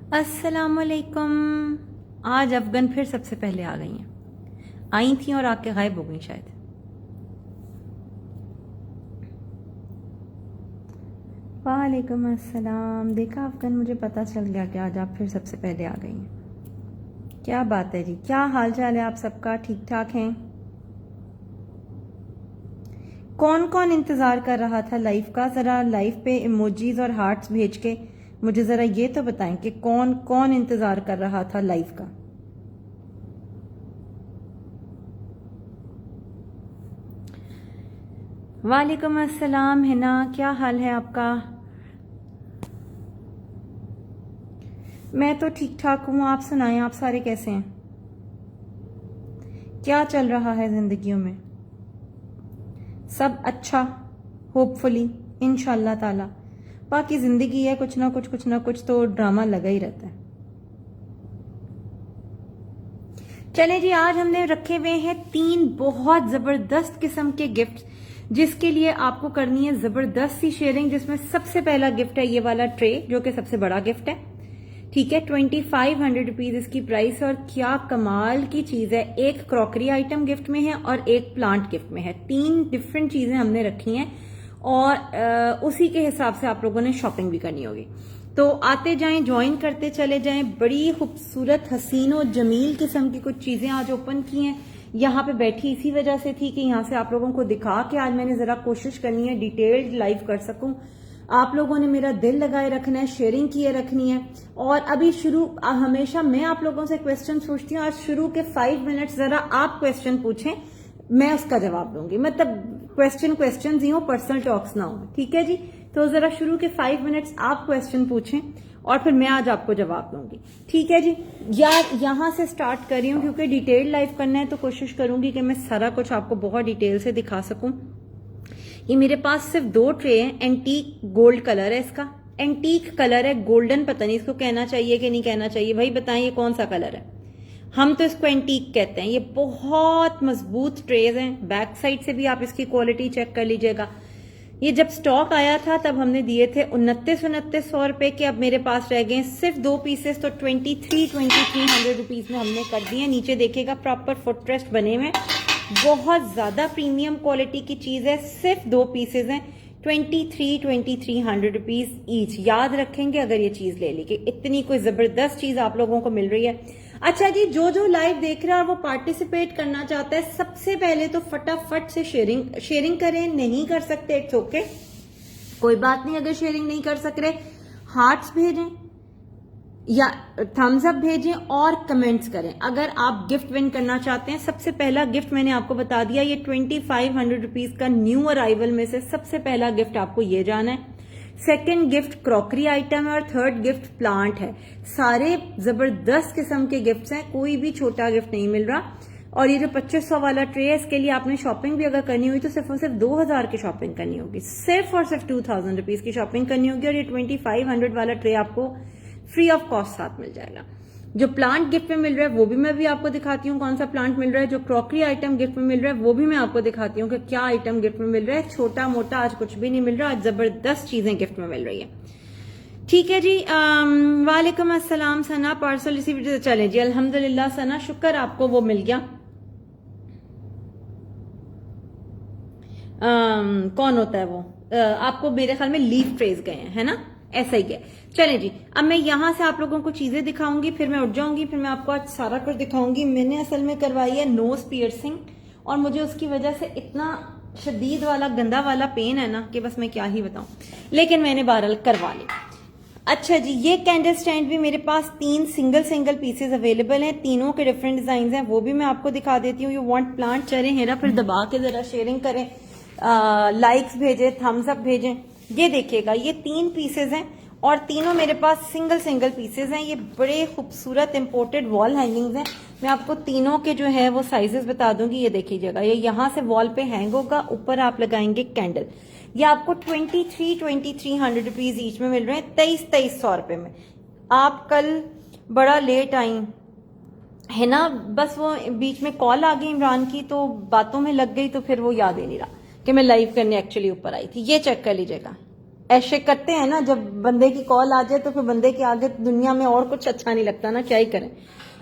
अस्सलामुअलैकुम। आज अफगन फिर सबसे पहले आ गई हैं। आई थी और आके गायब हो गई शायद। वालेकुम अस्सलाम। देखा अफगन, मुझे पता चल गया कि आज आप फिर सबसे पहले आ गई हैं। क्या बात है जी, क्या हाल चाल है आप सबका? ठीक ठाक हैं? कौन कौन इंतज़ार कर रहा था लाइव का? ज़रा लाइव पे इमोजीज और हार्ट्स भेज के मुझे ज़रा ये तो बताएं कि कौन कौन इंतज़ार कर रहा था लाइव का। वालेकुम अस्सलाम हिना, क्या हाल है आपका? मैं तो ठीक ठाक हूँ, आप सुनाएं, आप सारे कैसे हैं? क्या चल रहा है जिंदगियों में? सब अच्छा, होपफुली, इंशाल्लाह ताला। बाकी जिंदगी है, कुछ ना कुछ तो ड्रामा लगा ही रहता है। चले जी, आज हमने रखे हुए हैं 3 बहुत जबरदस्त किस्म के गिफ्ट, जिसके लिए आपको करनी है जबरदस्त सी शेयरिंग। जिसमें सबसे पहला गिफ्ट है ये वाला ट्रे, जो कि सबसे बड़ा गिफ्ट है। ठीक है, 2500 रुपीज इसकी प्राइस। और क्या कमाल की चीज है, एक क्रॉकरी आइटम गिफ्ट में है और एक प्लांट गिफ्ट में है। 3 डिफरेंट चीजें हमने रखी हैं और उसी के हिसाब से आप लोगों ने शॉपिंग भी करनी होगी। तो आते जाएं, ज्वाइन करते चले जाएं। बड़ी खूबसूरत, हसीन और जमील किस्म की कुछ चीजें आज ओपन की हैं। यहाँ पे बैठी इसी वजह से थी कि यहाँ से आप लोगों को दिखा के आज मैंने जरा कोशिश करनी है डिटेल्ड लाइव कर सकूं। आप लोगों ने मेरा दिल लगाए रखना है, शेयरिंग किए रखनी है। और अभी शुरू, हमेशा मैं आप लोगों से क्वेश्चन पूछती हूँ। आज शुरू के 5 मिनट जरा आप क्वेश्चन पूछें, मैं उसका जवाब दूंगी। मतलब क्वेश्चन ही हो, पर्सनल टॉक्स ना हो। ठीक है जी, तो जरा शुरू के 5 मिनट्स आप क्वेश्चन पूछें और फिर मैं आज आपको जवाब दूंगी। ठीक है जी, यार यहां से स्टार्ट कर रही हूँ क्योंकि डिटेल लाइव करना है, तो कोशिश करूंगी कि मैं सारा कुछ आपको बहुत डिटेल से दिखा सकूं। ये मेरे पास सिर्फ 2 ट्रे हैं। एंटीक गोल्ड कलर है इसका, एंटीक कलर है, गोल्डन पता नहीं इसको कहना चाहिए कि नहीं कहना चाहिए। भाई बताएं ये कौन सा कलर है? हम तो इसको एंटीक कहते हैं। ये बहुत मजबूत ट्रेज हैं। बैक साइड से भी आप इसकी क्वालिटी चेक कर लीजिएगा। ये जब स्टॉक आया था तब हमने दिए थे 2900 रुपए के। अब मेरे पास रह गए सिर्फ 2 पीसेस, तो 2300 रुपीज में हमने कर दिए। नीचे देखिएगा प्रॉपर फुटरेस्ट बने हुए, बहुत ज्यादा प्रीमियम क्वालिटी की चीज है। सिर्फ 2 पीसेज हैं, 2300 रुपीज ईच। याद रखेंगे अगर ये चीज ले ली कि इतनी कोई जबरदस्त चीज आप लोगों को मिल रही है। अच्छा जी, जो लाइव देख रहा है और वो पार्टिसिपेट करना चाहता है, सबसे पहले तो फटाफट से शेयरिंग करें। नहीं कर सकते इट्स ओके, कोई बात नहीं। अगर शेयरिंग नहीं कर सक रहे, हार्ट्स भेजें या थम्स अप भेजें और कमेंट्स करें। अगर आप गिफ्ट विन करना चाहते हैं, सबसे पहला गिफ्ट मैंने आपको बता दिया, ये 2500 रुपीज का न्यू अराइवल में से सबसे पहला गिफ्ट आपको ये जाना है। सेकेंड गिफ्ट क्रॉकरी आइटम है और थर्ड गिफ्ट प्लांट है। सारे जबरदस्त किस्म के गिफ्ट्स हैं, कोई भी छोटा गिफ्ट नहीं मिल रहा। और ये जो 2500 वाला ट्रे है, इसके लिए आपने शॉपिंग भी अगर करनी हुई तो सिर्फ और सिर्फ 2000 की शॉपिंग करनी होगी। सिर्फ और सिर्फ 2000 रुपीज की शॉपिंग करनी होगी। और ये 2500 वाला ट्रे आपको फ्री ऑफ कॉस्ट साथ मिल जाएगा। जो प्लांट गिफ्ट में मिल रहा है वो भी मैं भी आपको दिखाती हूँ कौन सा प्लांट मिल रहा है। जो क्रॉकरी आइटम गिफ्ट में मिल रहा है वो भी मैं आपको दिखाती हूँ कि क्या आइटम गिफ्ट में मिल रहा है। छोटा मोटा आज कुछ भी नहीं मिल रहा, आज जबरदस्त चीजें गिफ्ट में मिल रही है। ठीक है जी, वालेकुम अस्सलाम सना, पार्सल रिसीव। चले जी, अल्हम्दुलिल्लाह सना, शुक्र आपको वो मिल गया। कौन होता है वो? आपको मेरे ख्याल में लीफ ट्रेस गए हैं, है ना? ऐसा ही है। चले जी, अब मैं यहां से आप लोगों को चीजें दिखाऊंगी, फिर मैं उठ जाऊंगी, फिर मैं आपको आज सारा कुछ दिखाऊंगी। मैंने असल में करवाई है नोज पियर्सिंग और मुझे उसकी वजह से इतना शदीद वाला गंदा वाला पेन है ना कि बस मैं क्या ही बताऊं, लेकिन मैंने बहरहाल करवा ली। अच्छा जी, ये कैंडल स्टैंड भी मेरे पास 3 सिंगल पीसेस अवेलेबल हैं। तीनों के डिफरेंट डिजाइन हैं, वो भी मैं आपको दिखा देती हूँ। यू वांट प्लांट, चले हेरा फिर दबा के जरा शेयरिंग करें, लाइक्स भेजें, थम्स अप भेजें। ये देखिएगा, ये 3 पीसेज हैं और तीनों मेरे पास सिंगल पीसेज हैं। ये बड़े खूबसूरत इंपोर्टेड वॉल हैंगिंग्स हैं। मैं आपको तीनों के जो है वो साइजेस बता दूंगी। ये देखिएगा, ये यहां से वॉल पे हैंग होगा, ऊपर आप लगाएंगे कैंडल। ये आपको 2300 रुपीज ईच में मिल रहे हैं, 2300 रुपए में। आप कल बड़ा लेट आई है ना, बस वो बीच में कॉल आ गई इमरान की, तो बातों में लग गई, तो फिर वो याद ही नहीं रहा कि मैं लाइव करने एक्चुअली ऊपर आई थी। ये चेक कर लीजिएगा, ऐसे करते हैं ना, जब बंदे की कॉल आ जाए तो फिर बंदे के आगे दुनिया में और कुछ अच्छा नहीं लगता ना, क्या ही करें।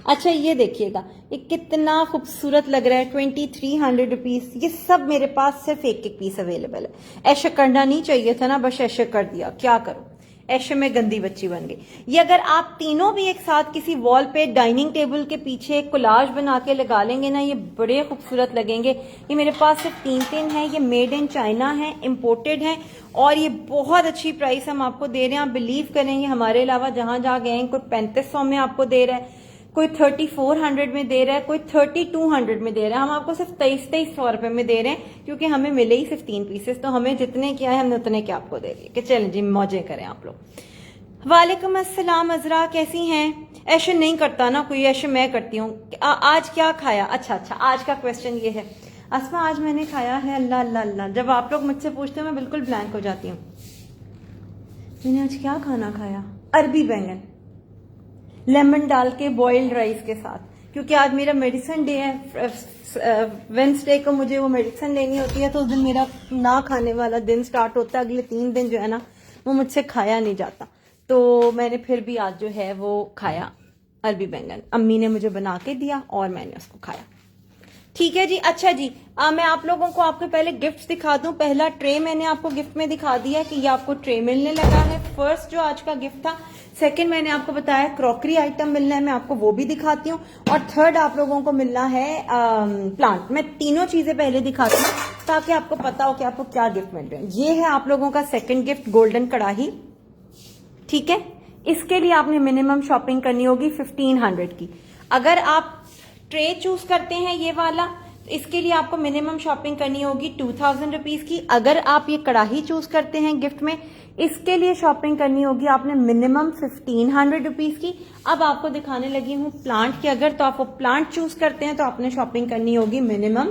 अच्छा ये देखिएगा, ये कितना खूबसूरत लग रहा है, 2300 रुपीज। ये सब मेरे पास सिर्फ एक एक पीस अवेलेबल है। ऐसे करना नहीं चाहिए था ना, बस ऐसे कर दिया, क्या करूं, ऐसे में गंदी बच्ची बन गई। ये अगर आप तीनों भी एक साथ किसी वॉल पे डाइनिंग टेबल के पीछे कोलाज बना के लगा लेंगे ना, ये बड़े खूबसूरत लगेंगे। ये मेरे पास सिर्फ तीन है, ये मेड इन चाइना है, इम्पोर्टेड है, और ये बहुत अच्छी प्राइस हम आपको दे रहे हैं। आप बिलीव करेंगे, हमारे अलावा जहां जहां गए हैं, कोई 3500 में आपको दे रहा है, कोई 3400 में दे रहा है, कोई 3200 में दे रहा है। हम आपको सिर्फ 2300 रुपए में दे रहे हैं, क्योंकि हमें मिले ही सिर्फ 3 पीसेस, तो हमें जितने क्या है हमने उतने के आपको दे दिए कि चलें जी मौजे करें आप लोग। वालेकुम अस्सलाम अजरा, कैसी हैं? ऐसे नहीं करता ना कोई, ऐसे मैं करती हूँ। आज क्या खाया? अच्छा, आज का क्वेश्चन ये है अस्मा, आज मैंने खाया है, अल्लाह अल्लाह अल्लाह, जब आप लोग मुझसे पूछते हो मैं बिल्कुल ब्लैंक हो जाती हूँ। मैंने आज क्या खाना खाया? अरबी बैंगन लेमन डाल के बॉइल्ड राइस के साथ, क्योंकि आज मेरा मेडिसिन डे है। वेंसडे को मुझे वो मेडिसिन लेनी होती है, तो उस दिन मेरा ना खाने वाला दिन स्टार्ट होता है। अगले 3 दिन जो है ना वो मुझसे खाया नहीं जाता, तो मैंने फिर भी आज जो है वो खाया अरबी बैंगन। अम्मी ने मुझे बना के दिया और मैंने उसको खाया। ठीक है जी। अच्छा जी, मैं आप लोगों को आपके पहले गिफ्ट्स दिखा दूं। पहला ट्रे मैंने आपको गिफ्ट में दिखा दिया कि ये आपको ट्रे मिलने लगा है, फर्स्ट जो आज का गिफ्ट था। सेकंड मैंने आपको बताया क्रॉकरी आइटम मिलना है, मैं आपको वो भी दिखाती हूँ। और थर्ड आप लोगों को मिलना है प्लांट। मैं तीनों चीजें पहले दिखाती हूँ ताकि आपको पता हो कि आपको क्या गिफ्ट मिल रहे हैं। ये है आप लोगों का सेकंड गिफ्ट, गोल्डन कड़ाही। ठीक है, इसके लिए आपने मिनिमम शॉपिंग करनी होगी 1500 की। अगर आप ट्रे चूज करते हैं ये वाला, तो इसके लिए आपको मिनिमम शॉपिंग करनी होगी 2000 रुपीज की। अगर आप ये कड़ाही चूज करते हैं गिफ्ट में, इसके लिए शॉपिंग करनी होगी आपने मिनिमम 1500 रुपीज की। अब आपको दिखाने लगी हूं प्लांट के, अगर तो आप वो प्लांट चूज करते हैं तो आपने शॉपिंग करनी होगी मिनिमम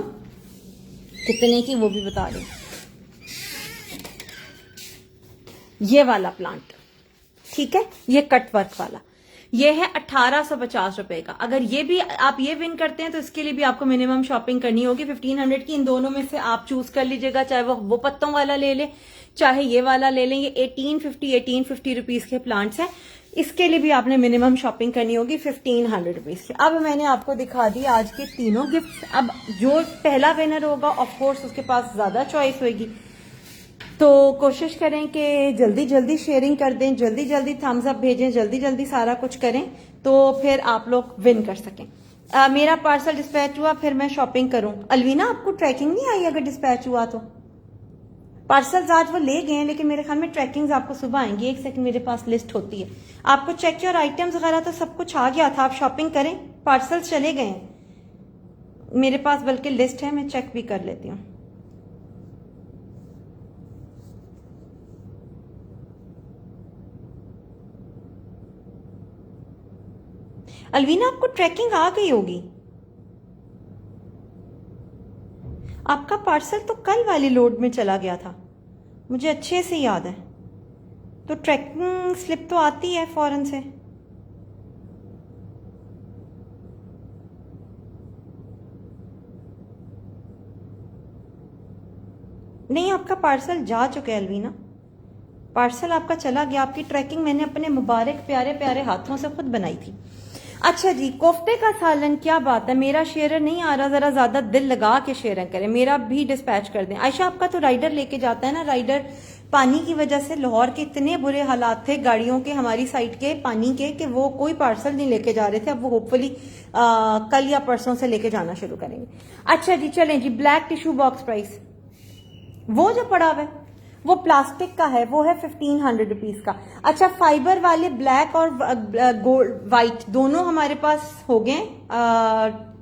कितने की, वो भी बता दें। ये वाला प्लांट, ठीक है, ये कट वर्क वाला, ये है 1850 रुपए का। अगर ये भी आप ये विन करते हैं तो इसके लिए भी आपको मिनिमम शॉपिंग करनी होगी 1500 की। इन दोनों में से आप चूज कर लीजिएगा, चाहे वो पत्तों वाला ले ले, चाहे ये वाला ले लें। ये 1850 रुपीज के प्लांट्स हैं। इसके लिए भी आपने मिनिमम शॉपिंग करनी होगी 1500 रुपीज की। अब मैंने आपको दिखा दी आज के तीनों गिफ्ट। अब जो पहला विनर होगा ऑफकोर्स उसके पास ज्यादा चॉइस होगी, तो कोशिश करें कि जल्दी जल्दी शेयरिंग कर दें, जल्दी जल्दी थम्स अप भेजें, जल्दी जल्दी सारा कुछ करें, तो फिर आप लोग विन कर सकें। मेरा पार्सल डिस्पैच हुआ, फिर मैं शॉपिंग करूं। अलवीना, आपको ट्रैकिंग नहीं आई अगर डिस्पैच हुआ तो? पार्सल्स आज वो ले गए हैं, लेकिन मेरे ख्याल में ट्रैकिंग्स आपको सुबह आएंगी। एक सेकंड, मेरे पास लिस्ट होती है, आपको चेक योर आइटम्स वगैरह तो सब कुछ आ गया था। आप शॉपिंग करें, पार्सल्स चले गए हैं मेरे पास, बल्कि लिस्ट है, मैं चेक भी कर लेती हूँ। अलवीना, आपको ट्रैकिंग आ गई होगी। आपका पार्सल तो कल वाली लोड में चला गया था, मुझे अच्छे से याद है। तो ट्रैकिंग स्लिप तो आती है फौरन से। नहीं, आपका पार्सल जा चुका है अलवीना, पार्सल आपका चला गया। आपकी ट्रैकिंग मैंने अपने मुबारक प्यारे प्यारे हाथों से खुद बनाई थी। अच्छा जी, कोफ्ते का सालन, क्या बात है, मेरा शेयर नहीं आ रहा, जरा ज्यादा दिल लगा के शेयर करें, मेरा भी डिस्पैच कर दें। आयशा, आपका तो राइडर लेके जाता है ना, राइडर पानी की वजह से लाहौर के इतने बुरे हालात थे गाड़ियों के, हमारी साइड के पानी के, कि वो कोई पार्सल नहीं लेके जा रहे थे। अब वो होपफुली कल या परसों से लेके जाना शुरू करेंगे। अच्छा जी, चलें जी, ब्लैक टिश्यू बॉक्स प्राइस, वो जो पड़ा हुआ है वो प्लास्टिक का है, वो है 1500 रुपीज का। अच्छा, फाइबर वाले ब्लैक और गोल्ड वाइट दोनों हमारे पास हो गए,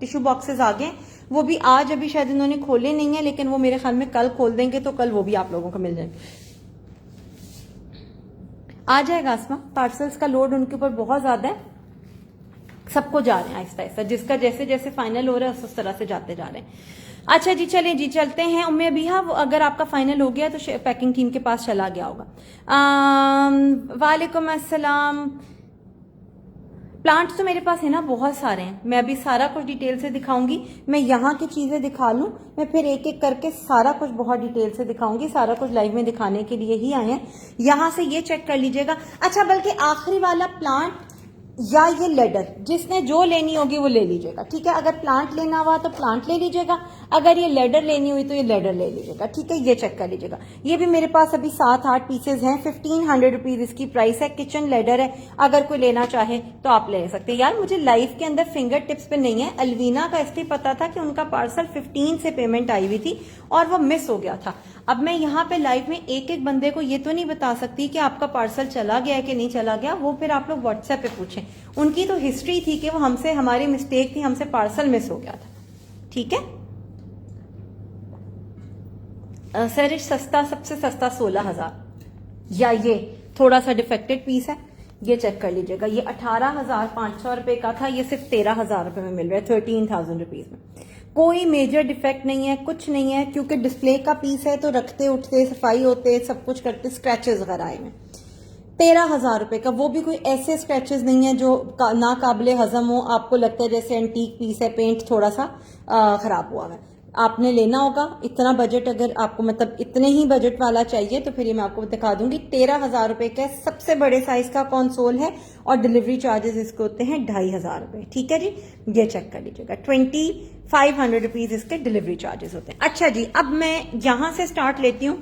टिश्यू बॉक्सेस आ गए। वो भी आज अभी शायद इन्होंने खोले नहीं है, लेकिन वो मेरे ख्याल में कल खोल देंगे, तो कल वो भी आप लोगों को मिल जाएंगे। आ जाएगा आसमा, पार्सल्स का लोड उनके ऊपर बहुत ज्यादा है, सबको जा रहे हैं आहिस्ता आहिस्ता, जिसका जैसे जैसे फाइनल हो रहा है उस तरह से जाते जा रहे हैं। अच्छा जी, चलें जी, चलते हैं। उम्मे अबीहा, अगर आपका फाइनल हो गया तो पैकिंग टीम के पास चला गया होगा। वालेकुम अस्सलाम। प्लांट्स तो मेरे पास है ना बहुत सारे हैं, मैं अभी सारा कुछ डिटेल से दिखाऊंगी। मैं यहाँ की चीजें दिखा लूं, मैं फिर एक एक करके सारा कुछ बहुत डिटेल से दिखाऊंगी। सारा कुछ लाइव में दिखाने के लिए ही आए हैं। यहाँ से ये चेक कर लीजिएगा। अच्छा, बल्कि आखिरी वाला प्लांट या ये लेडर, जिसने जो लेनी होगी वो ले लीजिएगा, ठीक है। अगर प्लांट लेना हुआ तो प्लांट ले लीजिएगा, अगर ये लेडर लेनी हुई तो ये लेडर ले लीजिएगा, ठीक है। ये चेक कर लीजिएगा। ये भी मेरे पास अभी 7-8 पीसेज हैं। 1500 रुपीज इसकी प्राइस है। किचन लेडर है, अगर कोई लेना चाहे तो आप ले सकते हैं। यार मुझे लाइफ के अंदर फिंगर टिप्स पे नहीं है। अलवीना का इसलिए पता था कि उनका पार्सल 15 से पेमेंट आई हुई थी और वो मिस हो गया था। अब मैं यहाँ पे लाइव में एक एक बंदे को ये तो नहीं बता सकती कि आपका पार्सल चला गया है कि नहीं चला गया, वो फिर आप लोग व्हाट्सएप पे पूछें। उनकी तो हिस्ट्री थी कि वो हमसे, हमारी मिस्टेक थी, हमसे पार्सल मिस हो गया था, ठीक है। सर सस्ता, सबसे सस्ता 16,000, या ये थोड़ा सा डिफेक्टेड पीस है, ये चेक कर लीजिएगा। ये 18,500 रुपए का था, ये सिर्फ 13,000 रुपए में मिल रहा है, 13,000 रुपीज में। कोई मेजर डिफेक्ट नहीं है, कुछ नहीं है, क्योंकि डिस्प्ले का पीस है तो रखते उठते सफाई होते सब कुछ करते स्क्रैचेस वगैरह आए में। 13,000 रुपए का, वो भी कोई ऐसे स्क्रैचेस नहीं है जो ना काबिले हजम हो, आपको लगता है जैसे एंटीक पीस है, पेंट थोड़ा सा खराब हुआ है। आपने लेना होगा इतना बजट, अगर आपको मतलब इतने ही बजट वाला चाहिए तो फिर ये मैं आपको दिखा दूंगी। 13,000 रुपए का सबसे बड़े साइज का कंसोल है और डिलीवरी चार्जेस इसके होते हैं 2,500 रुपए, ठीक है जी। ये चेक कर लीजिएगा। 2,500 रुपीज इसके डिलीवरी चार्जेस होते हैं। अच्छा जी, अब मैं यहां से स्टार्ट लेती हूँ।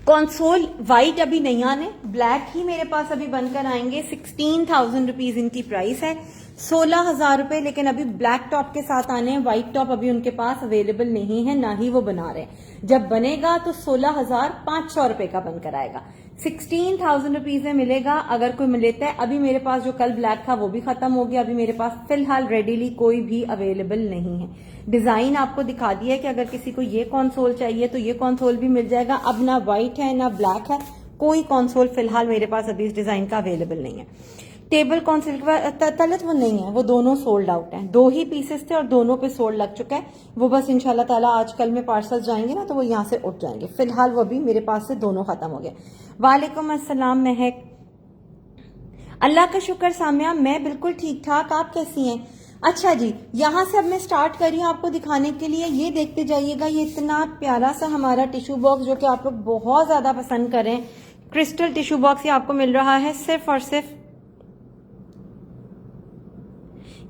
कंसोल व्हाइट अभी नहीं आने, ब्लैक ही मेरे पास अभी बनकर आएंगे। 16,000 रुपीज इनकी प्राइस है, 16,000 रुपए, लेकिन अभी ब्लैक टॉप के साथ आने हैं। व्हाइट टॉप अभी उनके पास अवेलेबल नहीं है, ना ही वो बना रहे हैं। जब बनेगा तो 16,500 रुपए का बनकर आएगा। 16,000 रुपीज में मिलेगा अगर कोई लेता है। अभी मेरे पास जो कल ब्लैक था वो भी खत्म हो गया। अभी मेरे पास फिलहाल रेडीली कोई भी अवेलेबल नहीं है। डिजाइन आपको दिखा दिया है कि अगर किसी को ये कंसोल चाहिए तो ये कंसोल भी मिल जाएगा। अब ना व्हाइट है ना ब्लैक है, कोई कंसोल फिलहाल मेरे पास अभी इस डिजाइन का अवेलेबल नहीं है। टेबल कंसोल तलत वो नहीं है, वो दोनों सोल्ड आउट हैं। 2 ही पीसेस थे और दोनों पे सोल्ड लग चुका है। वो बस इंशाल्लाह ताला आजकल में पार्सल जाएंगे ना तो वो यहाँ से उठ जाएंगे। फिलहाल वो भी मेरे पास से दोनों खत्म हो गए। वालेकुम अस्सलाम महक, अल्लाह का शुक्र सामिया, मैं बिल्कुल ठीक ठाक, आप कैसी हैं? अच्छा जी, यहां से अब मैं स्टार्ट कर रही हूँ आपको दिखाने के लिए। ये देखते जाइएगा, ये इतना प्यारा सा हमारा टिश्यू बॉक्स जो कि आप लोग बहुत ज्यादा पसंद करें, क्रिस्टल टिश्यू बॉक्स, ये आपको मिल रहा है सिर्फ और सिर्फ,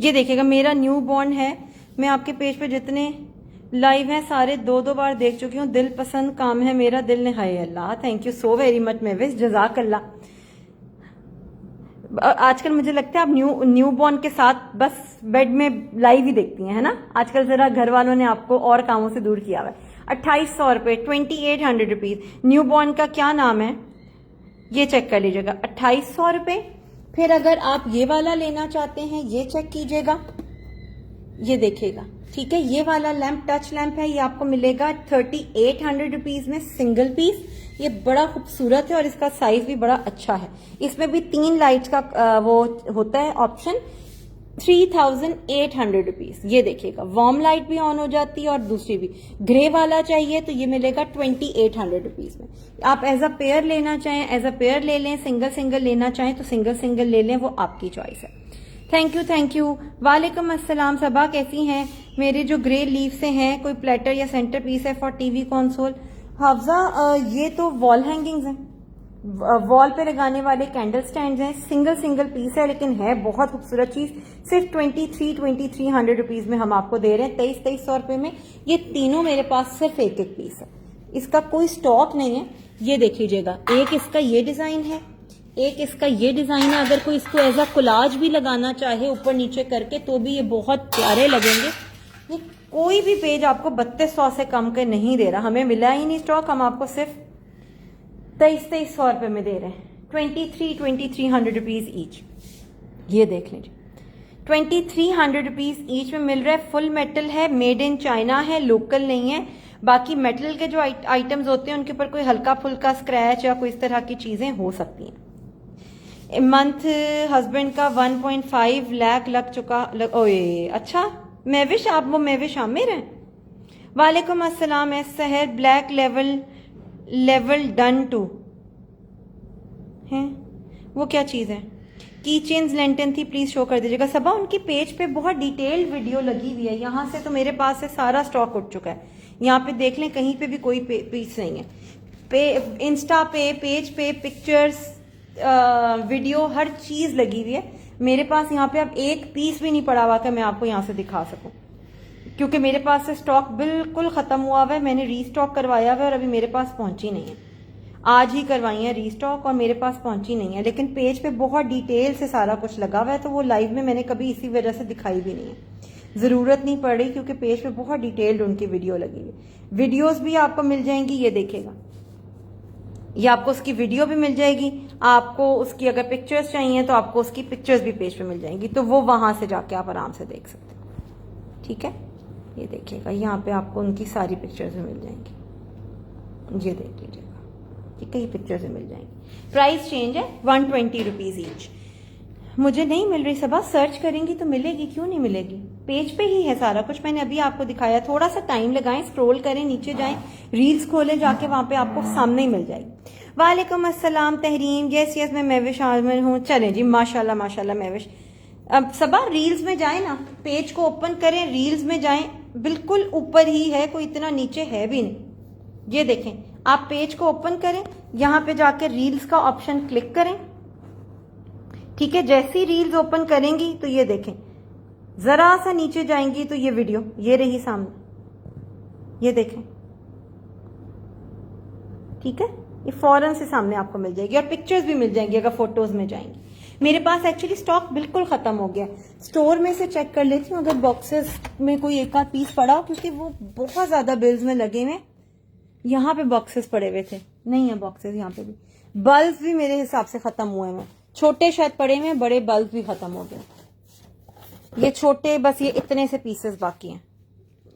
ये देखिएगा मेरा न्यू बॉर्न है। मैं आपके पेज पे जितने लाइव हैं सारे 2-2 बार देख चुकी हूँ। दिल पसंद काम है मेरा, दिल ने हाय अल्लाह, thank you so very much Mavis, जजाक अल्लाह। आजकल मुझे लगता है आप न्यू बॉर्न के साथ बस बेड में लाइव ही देखती हैं, है ना। आजकल जरा घर वालों ने आपको और कामों से दूर किया हुआ है। 2,800 रुपए, 2,800 रुपीज। न्यू बॉर्न का क्या नाम है ये चेक कर लीजिएगा, 2,800 रुपए। फिर अगर आप ये वाला लेना चाहते हैं, ये चेक कीजिएगा, ये देखिएगा, ठीक है। ये वाला लैंप टच लैंप है, ये आपको मिलेगा 3,800 रुपीज में सिंगल पीस। ये बड़ा खूबसूरत है और इसका साइज भी बड़ा अच्छा है। इसमें भी 3 लाइट्स का वो होता है ऑप्शन। 3,800 रुपीज। ये देखिएगा वार्म लाइट भी ऑन हो जाती है और दूसरी भी। ग्रे वाला चाहिए तो ये मिलेगा 2,800 रुपीज में। आप एज अ पेयर लेना चाहें एज अ पेयर ले लें, सिंगल सिंगल लेना चाहें तो सिंगल सिंगल ले लें, वो आपकी चॉइस है। Thank you, thank you. वालेकुम अस्सलाम सबा, कैसी हैं? मेरे जो ग्रे लीफ से हैं, कोई प्लेटर या सेंटर पीस है फॉर टीवी कंसोल? हाफजा, ये तो वॉल हैंगिंग्स हैं, वॉल पे लगाने वाले कैंडल स्टैंड हैं। सिंगल सिंगल पीस है लेकिन है बहुत खूबसूरत चीज। सिर्फ 2,300 रुपीज में हम आपको दे रहे हैं, 2,200 रुपए में। ये तीनों मेरे पास सिर्फ एक एक पीस है, इसका कोई स्टॉक नहीं है। ये देख लीजिएगा, एक इसका ये डिजाइन है, एक इसका ये डिजाइन है। अगर कोई इसको एज अ कोलाज भी लगाना चाहे ऊपर नीचे करके तो भी ये बहुत प्यारे लगेंगे। ये कोई भी पेज आपको 3,200 से कम के नहीं दे रहा, हमें मिला ही नहीं स्टॉक। हम आपको सिर्फ 2,300 रुपए में दे रहे हैं, 2,300 रुपीज ईच। ये देख लीजिए, 2,300 रुपीज ईच में मिल रहा है। फुल मेटल है, मेड इन चाइना है, लोकल नहीं है। बाकी मेटल के जो आइटम्स होते हैं उनके ऊपर कोई हल्का फुल्का स्क्रैच या कोई इस तरह की चीजें हो सकती हैं। मंथ हस्बैंड का 1.5 लाख लग चुका। ओए अच्छा, मेविश, आप वो मेविश आमिर हैं? वालेकुम अस्सलाम। सहर ब्लैक लेवल डन टू है, वो क्या चीज है? की चेन्स लेंटन थी, प्लीज शो कर दीजिएगा। सबा उनकी पेज पे बहुत डिटेल्ड वीडियो लगी हुई है, यहाँ से तो मेरे पास से सारा स्टॉक उठ चुका है। यहाँ पे देख लें, कहीं पे भी कोई पीस नहीं है। इंस्टा पे, पेज पे पिक्चर्स, वीडियो, हर चीज लगी हुई है मेरे पास। यहाँ पे अब एक पीस भी नहीं पड़ा हुआ कि मैं आपको यहाँ से दिखा सकूं, क्योंकि मेरे पास से स्टॉक बिल्कुल खत्म हुआ हुआ है। मैंने रीस्टॉक करवाया हुआ है और अभी मेरे पास पहुंची नहीं है। आज ही करवाई है रीस्टॉक और मेरे पास पहुंची नहीं है, लेकिन पेज पे बहुत डिटेल से सारा कुछ लगा हुआ है, तो वो लाइव में मैंने कभी इसी वजह से दिखाई भी नहीं है। जरूरत नहीं पड़ रही, क्योंकि पेज पे बहुत डिटेल्ड उनकी वीडियो लगी हुई है। वीडियोस भी आपको मिल जाएंगी, ये देखेगा, ये आपको उसकी वीडियो भी मिल जाएगी। आपको उसकी अगर पिक्चर्स चाहिए तो आपको उसकी पिक्चर्स भी पेज पे मिल जाएंगी, तो वो वहां से जाके आप आराम से देख सकते हैं। ठीक है, ये देखिएगा, यहाँ पे आपको उनकी सारी पिक्चर्स भी मिल जाएंगी, ये देख लीजिएगा। ठीक है, ये पिक्चर्स भी मिल जाएंगी। प्राइस चेंज है 120 रुपीज ईच। मुझे नहीं मिल रही सबा, सर्च करेंगी तो मिलेगी, क्यों नहीं मिलेगी? पेज पे ही है सारा कुछ, मैंने अभी आपको दिखाया। थोड़ा सा टाइम लगाएं, स्क्रॉल करें, नीचे जाएं, रील्स खोलें जाके, वहां पे आपको सामने ही मिल जाएगी। वालेकुम अस्सलाम तहरीम, यस यस मैं महविश आजमल हूँ। चले जी, माशाल्लाह माशाल्लाह महविश। अब सबा रील्स में जाए ना, पेज को ओपन करें, रील्स में जाएं, बिल्कुल ऊपर ही है, कोई इतना नीचे है भी नहीं। ये देखें, आप पेज को ओपन करें, यहां पे जाकर रील्स का ऑप्शन क्लिक करें। ठीक है, जैसी रील्स ओपन करेंगी तो ये देखें, जरा सा नीचे जाएंगी तो ये वीडियो ये रही सामने, ये देखें। ठीक है, ये फौरन से सामने आपको मिल जाएगी, और पिक्चर्स भी मिल जाएंगी अगर फोटोज में जाएंगी। मेरे पास एक्चुअली स्टॉक बिल्कुल खत्म हो गया। स्टोर में से चेक कर लेती हूँ अगर बॉक्सेस में कोई एक आध पीस पड़ा हो, क्योंकि वो बहुत ज्यादा बिल्स में लगे हुए। यहाँ पे बॉक्सेस पड़े हुए थे, नहीं है बॉक्सेस यहाँ पे भी। बल्ब भी मेरे हिसाब से खत्म हुए हैं, छोटे शायद पड़े हुए, बड़े बल्ब भी खत्म हो गए। ये छोटे बस ये इतने से पीसेस बाकी हैं,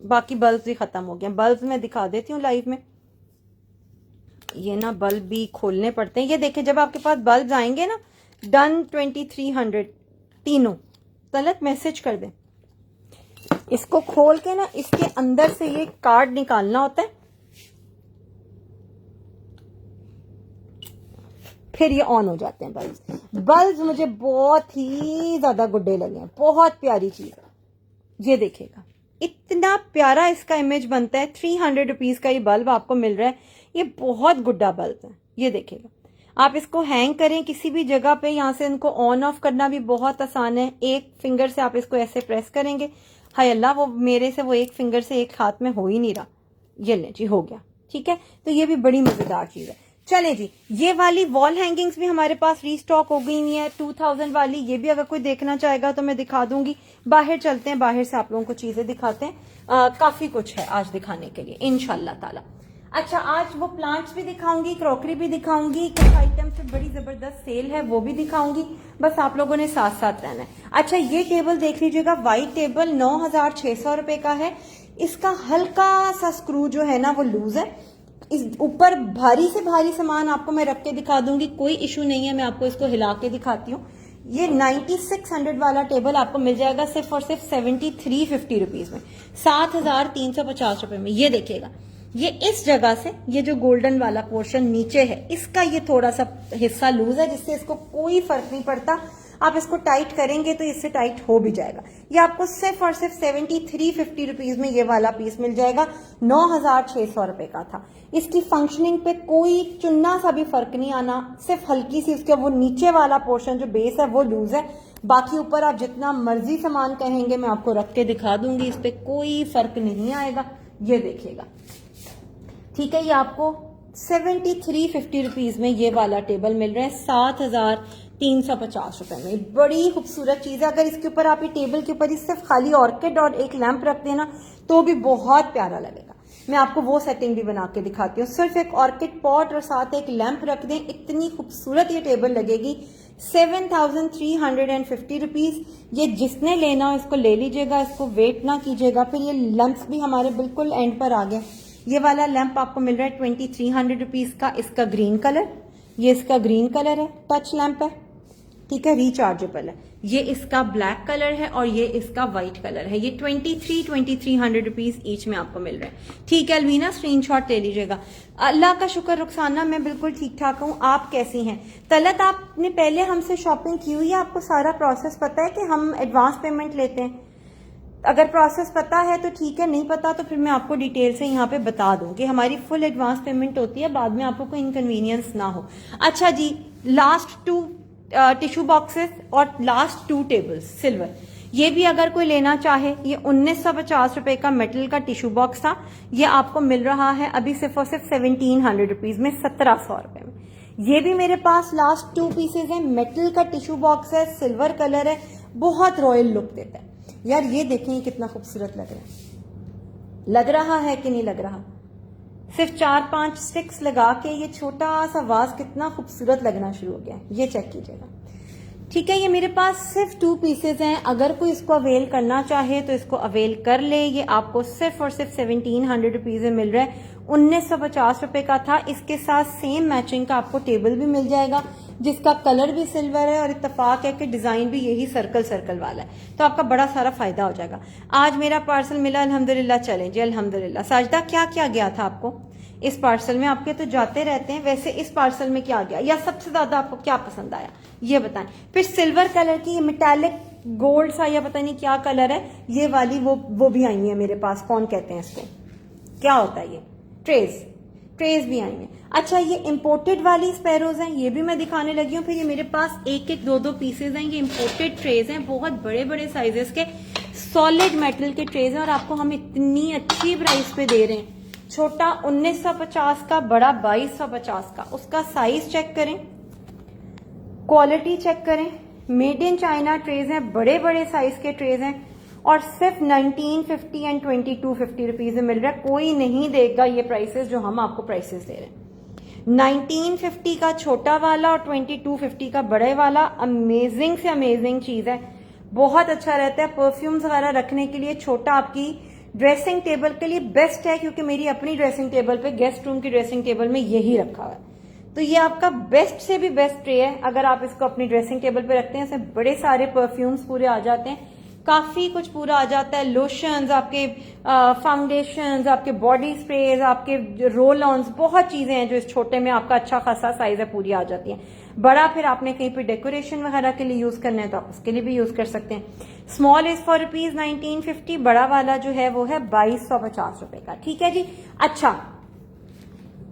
बाकी बल्ब भी खत्म हो गए। बल्ब मैं दिखा देती हूँ लाइव में। ये ना बल्ब भी खोलने पड़ते हैं। ये देखें, जब आपके पास बल्ब आएंगे ना, डन 2300 तीनों, तलत मैसेज कर दें। इसको खोल के ना, इसके अंदर से ये कार्ड निकालना होता है, फिर ये ऑन हो जाते हैं बल्ब। बल्ब मुझे बहुत ही ज्यादा गुड्डे लगे हैं, बहुत प्यारी चीज है। ये देखिएगा, इतना प्यारा इसका इमेज बनता है। 300 रुपीज का ये बल्ब आपको मिल रहा है, ये बहुत गुड्डा बल्ब है। ये देखिएगा, आप इसको हैंग करें किसी भी जगह पे, यहां से इनको ऑन ऑफ करना भी बहुत आसान है। एक फिंगर से आप इसको ऐसे प्रेस करेंगे, हाय अल्लाह, वो मेरे से वो एक फिंगर से एक हाथ में हो ही नहीं रहा। ये ले जी, हो गया। ठीक है, तो ये भी बड़ी मजेदार चीज है। चले जी, ये वाली वॉल हैंगिंग्स भी हमारे पास रीस्टॉक हो गई हुई है 2000 वाली। ये भी अगर कोई देखना चाहेगा तो मैं दिखा दूंगी। बाहर चलते हैं, बाहर से आप लोगों को चीजें दिखाते हैं। काफी कुछ है आज दिखाने के लिए इंशाल्लाह ताला। अच्छा, आज वो प्लांट्स भी दिखाऊंगी, क्रॉकरी भी दिखाऊंगी, कुछ आइटम से बड़ी जबरदस्त सेल है वो भी दिखाऊंगी। बस आप लोगों ने साथ साथ रहना है। अच्छा, ये टेबल देख लीजिएगा, व्हाइट टेबल 9600 रुपए का है। इसका हल्का सा स्क्रू जो है ना वो लूज है। इस ऊपर भारी से भारी सामान आपको मैं रख के दिखा दूंगी, कोई इशू नहीं है। मैं आपको इसको हिला के दिखाती हूँ। ये 9600 वाला टेबल आपको मिल जाएगा सिर्फ और सिर्फ 7350 रुपीज में, 7350 रुपए में। ये देखिएगा, ये इस जगह से, ये जो गोल्डन वाला पोर्शन नीचे है, इसका ये थोड़ा सा हिस्सा लूज है, जिससे इसको कोई फर्क नहीं पड़ता। आप इसको टाइट करेंगे तो इससे टाइट हो भी जाएगा। ये आपको सिर्फ और सिर्फ 7350 रुपीज में ये वाला पीस मिल जाएगा। 9600 रुपए का था। इसकी फंक्शनिंग पे कोई चुन्ना सा भी फर्क नहीं आना, सिर्फ हल्की सी उसके वो नीचे वाला पोर्शन जो बेस है वो लूज है। बाकी ऊपर आप जितना मर्जी सामान कहेंगे मैं आपको रख के दिखा दूंगी, इस पे कोई फर्क नहीं आएगा। ये देखिएगा, ठीक है, ये आपको 7350 रुपीज में ये वाला टेबल मिल रहा है 7350 रुपए में। बड़ी खूबसूरत चीज है। अगर इसके ऊपर आप ये टेबल के ऊपर सिर्फ खाली ऑर्किड और एक लैंप रख देना तो भी बहुत प्यारा लगेगा। मैं आपको वो सेटिंग भी बना के दिखाती हूँ। सिर्फ एक ऑर्किड पॉट और साथ एक लैंप रख दें, इतनी खूबसूरत ये टेबल लगेगी। 7350 रुपीज। ये जिसने लेना हो इसको ले लीजिएगा, इसको वेट ना कीजिएगा। फिर ये लैंप्स भी हमारे बिल्कुल एंड पर आ गए। ये वाला लैंप आपको मिल रहा है 2300 रुपीज का। इसका ग्रीन कलर, ये इसका ग्रीन कलर है, टच लैंप है। ठीक है, रिचार्जेबल है। ये इसका ब्लैक कलर है और ये इसका व्हाइट कलर है। ये 2300 रुपीज ईच में आपको मिल रहा है। ठीक है अलवीना, स्क्रीनशॉट ले लीजिएगा। अल्लाह का शुक्र रुखसाना, मैं बिल्कुल ठीक ठाक हूँ। आप कैसी हैं? तलत, आपने पहले हमसे शॉपिंग की हुई है, आपको सारा प्रोसेस पता है कि हम एडवांस पेमेंट लेते हैं? अगर प्रोसेस पता है तो ठीक है, नहीं पता तो फिर मैं आपको डिटेल से यहाँ पे बता दूं कि हमारी फुल एडवांस पेमेंट होती है, बाद में आपको कोई इनकन्वीनियंस ना हो। अच्छा जी, लास्ट 2 टिश्यू बॉक्सेस और लास्ट 2 टेबल्स सिल्वर, ये भी अगर कोई लेना चाहे, ये 1950 रुपए का मेटल का टिश्यू बॉक्स था, ये आपको मिल रहा है अभी सिर्फ और सिर्फ 1700 रुपीज में, 1700 रुपए में। ये भी मेरे पास लास्ट 2 पीसेज है, मेटल का टिश्यू बॉक्स है, सिल्वर कलर है, बहुत रॉयल लुक देता है यार। ये देखें ये कितना खूबसूरत लग रहा है कि नहीं लग रहा? सिर्फ 4-5 स्टिक्स लगा के ये छोटा सा वाज कितना खूबसूरत लगना शुरू हो गया। ये चेक कीजिएगा। ठीक है, ये मेरे पास सिर्फ 2 पीसेज हैं। अगर कोई इसको अवेल करना चाहे तो इसको अवेल कर ले। ये आपको सिर्फ और सिर्फ 1700 रुपीज में मिल रहा है। 1950 रुपए का था। इसके साथ सेम मैचिंग का आपको टेबल भी मिल जाएगा, जिसका कलर भी सिल्वर है और इत्तेफाक है कि डिजाइन भी यही सर्कल सर्कल वाला है, तो आपका बड़ा सारा फायदा हो जाएगा। आज मेरा पार्सल मिला अल्हम्दुलिल्लाह। चलें जी अल्हम्दुलिल्लाह। साजदा, क्या क्या गया था आपको इस पार्सल में? आपके तो जाते रहते हैं, वैसे इस पार्सल में क्या गया या सबसे ज्यादा आपको क्या पसंद आया ये बताएं। फिर सिल्वर कलर की मेटालिक गोल्ड सा या पता नहीं क्या कलर है, ये वाली वो भी आई है मेरे पास। कौन कहते हैं इसको, क्या होता है ये? ट्रेज भी आई है। अच्छा, ये इंपोर्टेड वाली स्पैरोज हैं, ये भी मैं दिखाने लगी हूँ। फिर ये मेरे पास 1-1, 2-2 पीसेज हैं। ये इंपोर्टेड ट्रेज हैं, बहुत बड़े बड़े साइजेस के सॉलिड मेटल के ट्रेज हैं और आपको हम इतनी अच्छी प्राइस पे दे रहे हैं। छोटा 1950 का, बड़ा 2250 का। उसका साइज चेक करें, क्वालिटी चेक करें। मेड इन चाइना ट्रेज हैं, बड़े बड़े साइज के ट्रेज हैं और सिर्फ 1950 एंड 2250 रुपीज में मिल रहा है। कोई नहीं देगा ये प्राइसेस जो हम आपको प्राइसेस दे रहे हैं। 1950 का छोटा वाला और 2250 का बड़े वाला, अमेजिंग से अमेजिंग चीज है। बहुत अच्छा रहता है परफ्यूम्स वगैरह रखने के लिए। छोटा आपकी ड्रेसिंग टेबल के लिए बेस्ट है, क्योंकि मेरी अपनी ड्रेसिंग टेबल पे, गेस्ट रूम की ड्रेसिंग टेबल में यही रखा हुआ है। तो ये आपका बेस्ट से भी बेस्ट ट्रे है अगर आप इसको अपनी ड्रेसिंग टेबल पे रखते हैं। इसमें बड़े सारे परफ्यूम्स पूरे आ जाते हैं, काफी कुछ पूरा आ जाता है। लोशंस, आपके फाउंडेशंस, आपके बॉडी स्प्रेज, आपके रोल ऑन्स, बहुत चीजें हैं जो इस छोटे में आपका अच्छा खासा साइज है पूरी आ जाती हैं। बड़ा फिर आपने कहीं पे डेकोरेशन वगैरह के लिए यूज करना है तो आप उसके लिए भी यूज कर सकते हैं। स्मॉल इज फॉर रुपीज 1950, बड़ा वाला जो है वो है 2250 रुपए का। ठीक है जी। अच्छा,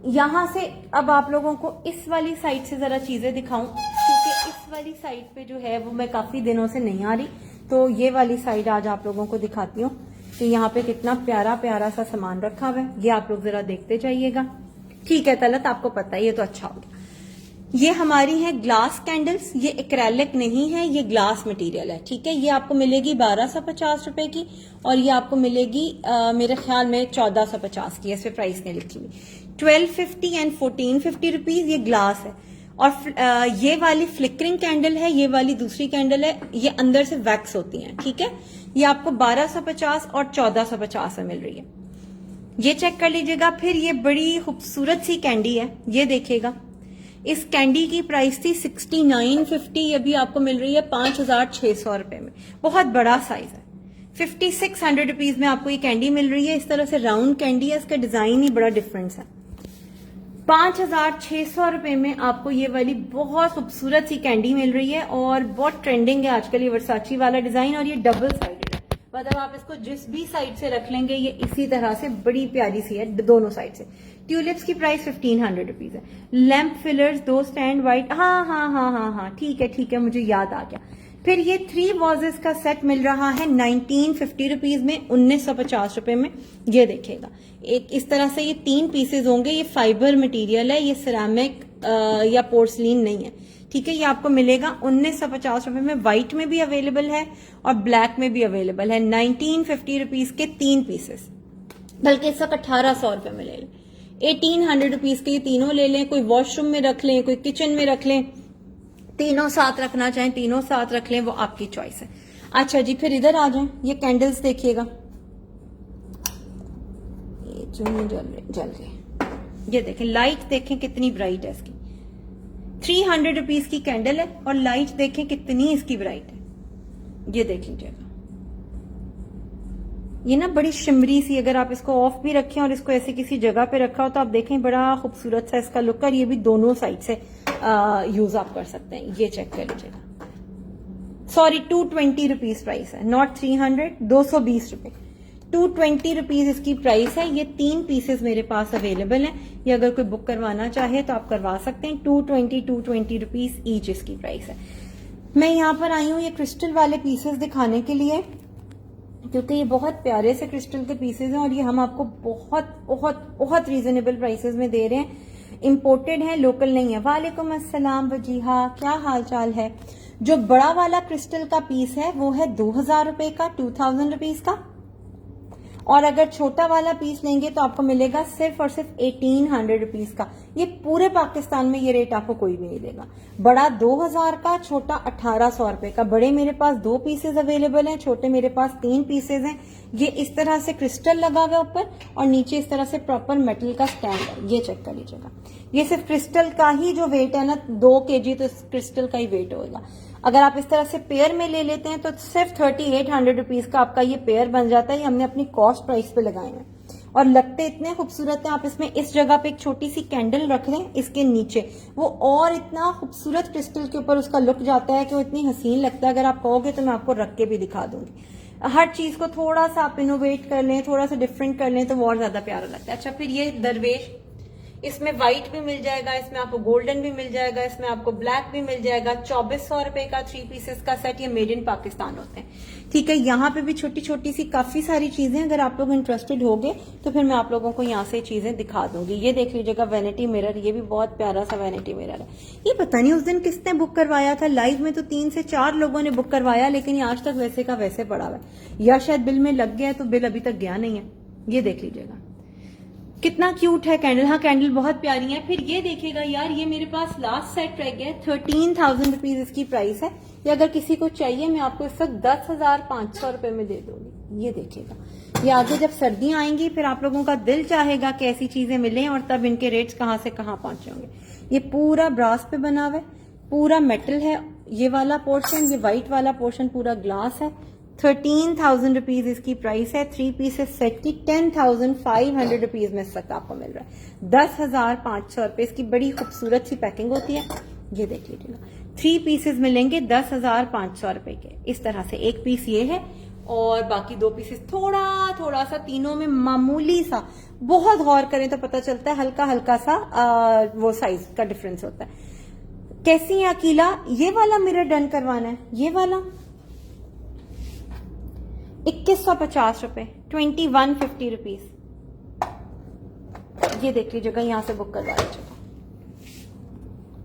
यहां से अब आप लोगों को इस वाली साइड से जरा चीजें दिखाऊं, क्योंकि इस वाली साइड पे जो है वो मैं काफी दिनों से नहीं आ रही, तो ये वाली साइड आज आप लोगों को दिखाती हूँ कि यहाँ पे कितना प्यारा प्यारा सा सामान रखा हुआ है। ये आप लोग जरा देखते जाइएगा। ठीक है तलत, आपको पता है, ये तो अच्छा हो गया। ये हमारी है ग्लास कैंडल्स। ये एक्रेलिक नहीं है, ये ग्लास मटेरियल है। ठीक है, ये आपको मिलेगी 1250 रुपए की और ये आपको मिलेगी मेरे ख्याल में 1450 की। इस पे प्राइस नहीं लिखी हुई। 1250 एंड 1450 रुपीज ये ग्लास है। और ये वाली फ्लिकरिंग कैंडल है, ये वाली दूसरी कैंडल है, ये अंदर से वैक्स होती हैं। ठीक है, ये आपको 1250 और 1450 में मिल रही है। ये चेक कर लीजिएगा। फिर ये बड़ी खूबसूरत सी कैंडी है, ये देखिएगा। इस कैंडी की प्राइस थी 6950, ये भी आपको मिल रही है 5600 रुपए में। बहुत बड़ा साइज है। 5600 रुपीज में आपको ये कैंडी मिल रही है। इस तरह से राउंड कैंडी है, इसका डिजाइन ही बड़ा डिफरेंस है। 5600 रुपए में आपको ये वाली बहुत खूबसूरत सी कैंडी मिल रही है और बहुत ट्रेंडिंग है आजकल ये वर्साची वाला डिजाइन। और ये डबल साइडेड है, मतलब आप इसको जिस भी साइड से रख लेंगे ये इसी तरह से बड़ी प्यारी सी है दोनों साइड से। ट्यूलिप्स की प्राइस 1500 रुपीज है। लैंप फिलर्स 2 स्टैंड व्हाइट, हाँ ठीक है, मुझे याद आ गया। फिर ये 3 वाजेस का सेट मिल रहा है 1950 रुपीज में, 1950 रुपए में। ये देखिएगा, एक इस तरह से ये 3 पीसेज होंगे। ये फाइबर मटेरियल है, ये सिरामिक या पोर्सलिन नहीं है। ठीक है, ये आपको मिलेगा 1950 रुपए में। व्हाइट में भी अवेलेबल है और ब्लैक में भी अवेलेबल है। 1950 रुपीज के 3 पीसेस, बल्कि इस वक्त 1800 रुपए में ले लें। 1800 रुपीज के ये तीनों ले लें। कोई वॉशरूम में रख लें, कोई किचन में रख लें, तीनों साथ रखना चाहें तीनों साथ रख लें, वो आपकी चॉइस है। अच्छा जी, फिर इधर आ जाएं। ये कैंडल्स देखिएगा, ये जो जल रही, ये देखें, लाइट देखें कितनी ब्राइट है इसकी। 300 रुपीज की कैंडल है और लाइट देखें कितनी इसकी ब्राइट है, ये देख लीजिएगा। ये ना बड़ी शिमरी सी, अगर आप इसको ऑफ भी रखें और इसको ऐसे किसी जगह पे रखा हो तो आप देखें बड़ा खूबसूरत सा इसका लुक, और ये भी दोनों साइड से यूज आप कर सकते हैं। ये चेक कर लीजिएगा। सॉरी 220 रुपीज प्राइस है, नॉट 300, 220 रुपए, 220 रुपीज इसकी प्राइस है। ये 3 पीसेस मेरे पास अवेलेबल हैं, ये अगर कोई बुक करवाना चाहे तो आप करवा सकते हैं। 220 रुपीज ईच इसकी प्राइस है। मैं यहाँ पर आई हूँ ये क्रिस्टल वाले पीसेस दिखाने के लिए, क्योंकि ये बहुत प्यारे से क्रिस्टल के पीसेस हैं और ये हम आपको बहुत बहुत बहुत रीजनेबल प्राइसेस में दे रहे हैं। इंपोर्टेड है, लोकल नहीं है। वालेकुम अस्सलाम वजीहा, क्या हाल चाल है। जो बड़ा वाला क्रिस्टल का पीस है वो है 2000 रुपए का, 2000 रुपीज का, और अगर छोटा वाला पीस लेंगे तो आपको मिलेगा सिर्फ और सिर्फ 1800 रुपीज का। ये पूरे पाकिस्तान में ये रेट आपको कोई भी नहीं देगा। बड़ा 2000 का, छोटा 1800 रुपए का। बड़े मेरे पास 2 पीसेस अवेलेबल हैं, छोटे मेरे पास 3 पीसेस हैं। ये इस तरह से क्रिस्टल लगा हुआ ऊपर और नीचे इस तरह से प्रॉपर मेटल का स्टैंड है। ये चेक कर लीजिएगा। ये सिर्फ क्रिस्टल का ही जो वेट है ना 2 kg, तो क्रिस्टल का ही वेट होगा। अगर आप इस तरह से पेयर में ले लेते हैं तो सिर्फ 3800 रुपीज का आपका ये पेयर बन जाता है। ये हमने अपनी कॉस्ट प्राइस पे लगाए हैं और लगते इतने खूबसूरत हैं। आप इसमें इस जगह पे एक छोटी सी कैंडल रख लें इसके नीचे, वो और इतना खूबसूरत क्रिस्टल के ऊपर उसका लुक जाता है कि वो इतनी हसीन लगता है। अगर आप कहोगे तो मैं आपको रख के भी दिखा दूंगी। हर चीज को थोड़ा सा आप इनोवेट कर लें, थोड़ा सा डिफरेंट कर लें तो वो और ज्यादा प्यारा लगता है। अच्छा, फिर ये दरवेश, इसमें व्हाइट भी मिल जाएगा, इसमें आपको गोल्डन भी मिल जाएगा, इसमें आपको ब्लैक भी मिल जाएगा। 2400 रुपए का 3 पीसेस का सेट, ये मेड इन पाकिस्तान होते हैं। ठीक है, यहाँ पे भी छोटी छोटी सी काफी सारी चीजें, अगर आप लोग इंटरेस्टेड होगे तो फिर मैं आप लोगों को यहाँ से चीजें दिखा दूंगी। ये देख लीजिएगा वैनिटी मिरर, ये भी बहुत प्यारा सा वैनिटी मिरर है। ये पता नहीं उस दिन किसने बुक करवाया था, लाइव में तो 3 से 4 लोगों ने बुक करवाया, लेकिन ये आज तक वैसे का वैसे पड़ा हुआ है, या शायद बिल में लग गया है तो बिल अभी तक गया नहीं है। ये देख लीजिएगा कितना क्यूट है कैंडल। हाँ, कैंडल बहुत प्यारी है। फिर ये देखिएगा यार, ये मेरे पास लास्ट सेट रह गया है, 13,000 रुपीज इसकी प्राइस है। ये अगर किसी को चाहिए मैं आपको इस वक्त 10,500 रुपए में दे दूंगी। ये देखिएगा, ये आगे जब सर्दियां आएंगी फिर आप लोगों का दिल चाहेगा कि ऐसी चीजें मिलें और तब इनके रेट्स कहाँ से कहाँ पहुंचे होंगे। ये पूरा ब्रास पे बना हुआ है, पूरा मेटल है। ये वाला पोर्शन, ये व्हाइट वाला पोर्शन पूरा ग्लास है। 13,000 रुपीज इसकी प्राइस है। 3 पीसेस सेट की 10,500 रुपीज में इस वक्त आपको मिल रहा है। 10,500 रुपए इसकी बड़ी खूबसूरत सी पैकिंग होती है। ये देख लीजिएगा, 3 पीसेस मिलेंगे 10,500 रुपए के। इस तरह से एक पीस ये है और बाकी 2 पीसेस थोड़ा थोड़ा सा, तीनों में मामूली सा, बहुत गौर करें तो पता चलता है हल्का हल्का सा वो साइज का डिफरेंस होता है। कैसी है अकीला, ये वाला मिरर डन करवाना है, ये वाला 2150 रुपए, 2150 रुपीज। ये देख लीजिएगा, यहां से बुक करवा लीजिएगा,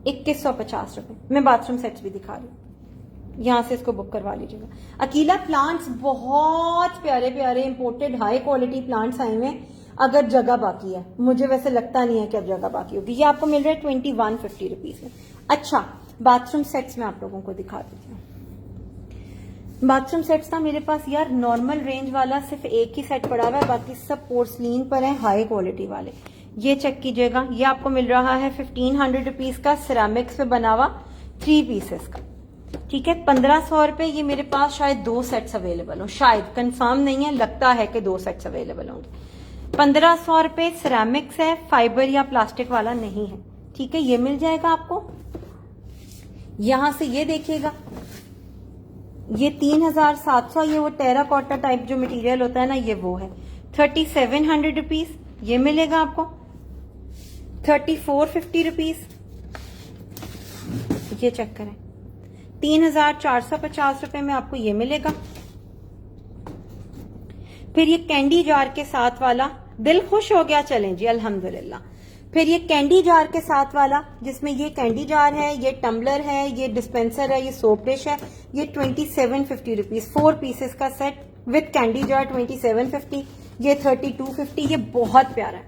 2150 रुपए। मैं बाथरूम सेट्स भी दिखा रही हूं, यहां से इसको बुक करवा लीजिएगा। अकीला प्लांट्स बहुत प्यारे प्यारे इंपोर्टेड हाई क्वालिटी प्लांट्स आए हुए हैं। अगर जगह बाकी है, मुझे वैसे लगता नहीं है कि अब जगह बाकी होगी। ये आपको मिल रहा है 2150 रुपीज में। अच्छा, बाथरूम सेट्स में आप लोगों को दिखा देती हूँ। बाथरूम सेट्स था मेरे पास यार, नॉर्मल रेंज वाला सिर्फ एक ही सेट पड़ा हुआ है, बाकी सब पोर्सलीन पर है, हाई क्वालिटी वाले। ये चेक कीजिएगा, ये आपको मिल रहा है 1500 रुपीज का, सिरामिक्स पे बना हुआ 3 पीसेस का। ठीक है, 1500 रुपए। ये मेरे पास शायद 2 सेट्स अवेलेबल हो, शायद, कंफर्म नहीं है, लगता है कि 2 सेट्स अवेलेबल होंगे। 1500 रुपए सिरामिक्स है, फाइबर या प्लास्टिक वाला नहीं है। ठीक है, ये मिल जाएगा आपको। यहां से ये देखिएगा, ये 3700, ये वो टेराकोटा टाइप जो मटेरियल होता है ना, ये वो है। 3700 रुपीज ये मिलेगा आपको। 3450 रुपीज ये चेक करें। 3450 रुपए में आपको ये मिलेगा। फिर ये कैंडी जार के साथ वाला, दिल खुश हो गया, चलें जी अल्हम्दुलिल्लाह। फिर ये कैंडी जार के साथ वाला, जिसमें ये कैंडी जार है, ये टम्बलर है, ये डिस्पेंसर है, ये सोप डिश है। ये 2750 रुपीज, 4 पीसेस का सेट विद कैंडी जार 2750। ये 3250। ये बहुत प्यारा है,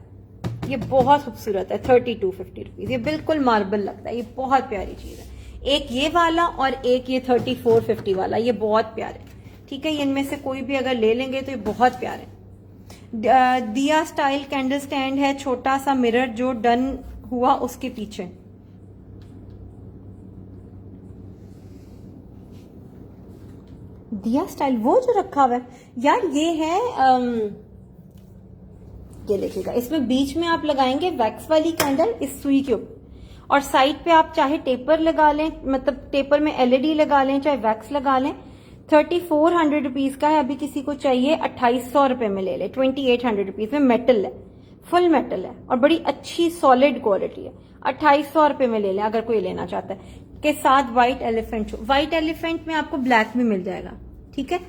ये बहुत खूबसूरत है, 3250 रुपीज। ये बिल्कुल मार्बल लगता है, ये बहुत प्यारी चीज है। एक ये वाला और एक ये 3450 वाला, ये बहुत प्यारे। ठीक है, इनमें से कोई भी अगर ले लेंगे तो ये बहुत प्यारे। दिया स्टाइल कैंडल स्टैंड है, छोटा सा मिरर जो डन हुआ उसके पीछे। दिया स्टाइल वो जो रखा हुआ है यार, ये है ये देखिएगा, इसमें बीच में आप लगाएंगे वैक्स वाली कैंडल इस सुई के ऊपर, और साइड पे आप चाहे टेपर लगा लें, मतलब टेपर में एलईडी लगा लें, चाहे वैक्स लगा लें। 3400 रुपीज का है, अभी किसी को चाहिए 2800 रुपए में ले ले, 2800 रुपीज में मेटल है, फुल मेटल है और बड़ी अच्छी सॉलिड क्वालिटी है। 2800 रुपए में ले लें अगर कोई लेना चाहता है। के साथ व्हाइट एलिफेंट, व्हाइट एलिफेंट में आपको ब्लैक भी मिल जाएगा, ठीक है।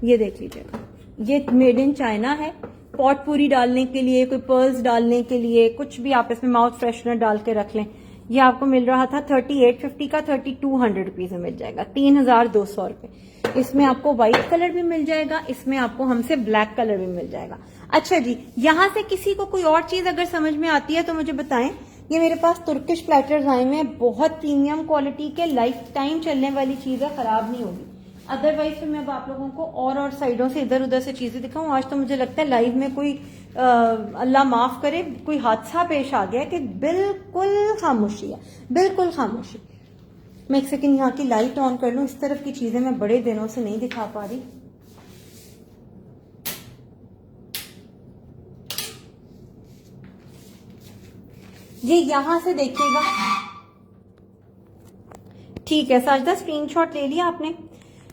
ये देख लीजिएगा, ये मेड इन चाइना है, पॉट पूरी डालने के लिए, कोई पर्ल्स डालने के लिए, कुछ भी आप इसमें माउथ फ्रेशनर डाल के रख लें। ये आपको मिल रहा था 3850 का, 3200 रुपीज में मिल जाएगा, 3200 रुपए। इसमें आपको व्हाइट कलर भी मिल जाएगा, इसमें आपको हमसे ब्लैक कलर भी मिल जाएगा। अच्छा जी, यहां से किसी को कोई और चीज अगर समझ में आती है तो मुझे बताएं। ये मेरे पास तुर्किश प्लेटर्स आए हुए हैं, बहुत प्रीमियम क्वालिटी के, लाइफ टाइम चलने वाली चीज है, खराब नहीं होगी। अदरवाइज फिर मैं अब आप लोगों को और साइडों से इधर उधर से चीजें दिखाऊं। आज तो मुझे लगता है लाइव में कोई अल्लाह माफ करे कोई हादसा पेश आ गया कि बिल्कुल खामोशी है, बिल्कुल खामोशी। मैं एक सेकंड यहाँ की लाइट ऑन कर लूं, इस तरफ की चीजें मैं बड़े दिनों से नहीं दिखा पा रही। ये यहां से देखिएगा, ठीक है साजदा, स्क्रीनशॉट ले लिया आपने।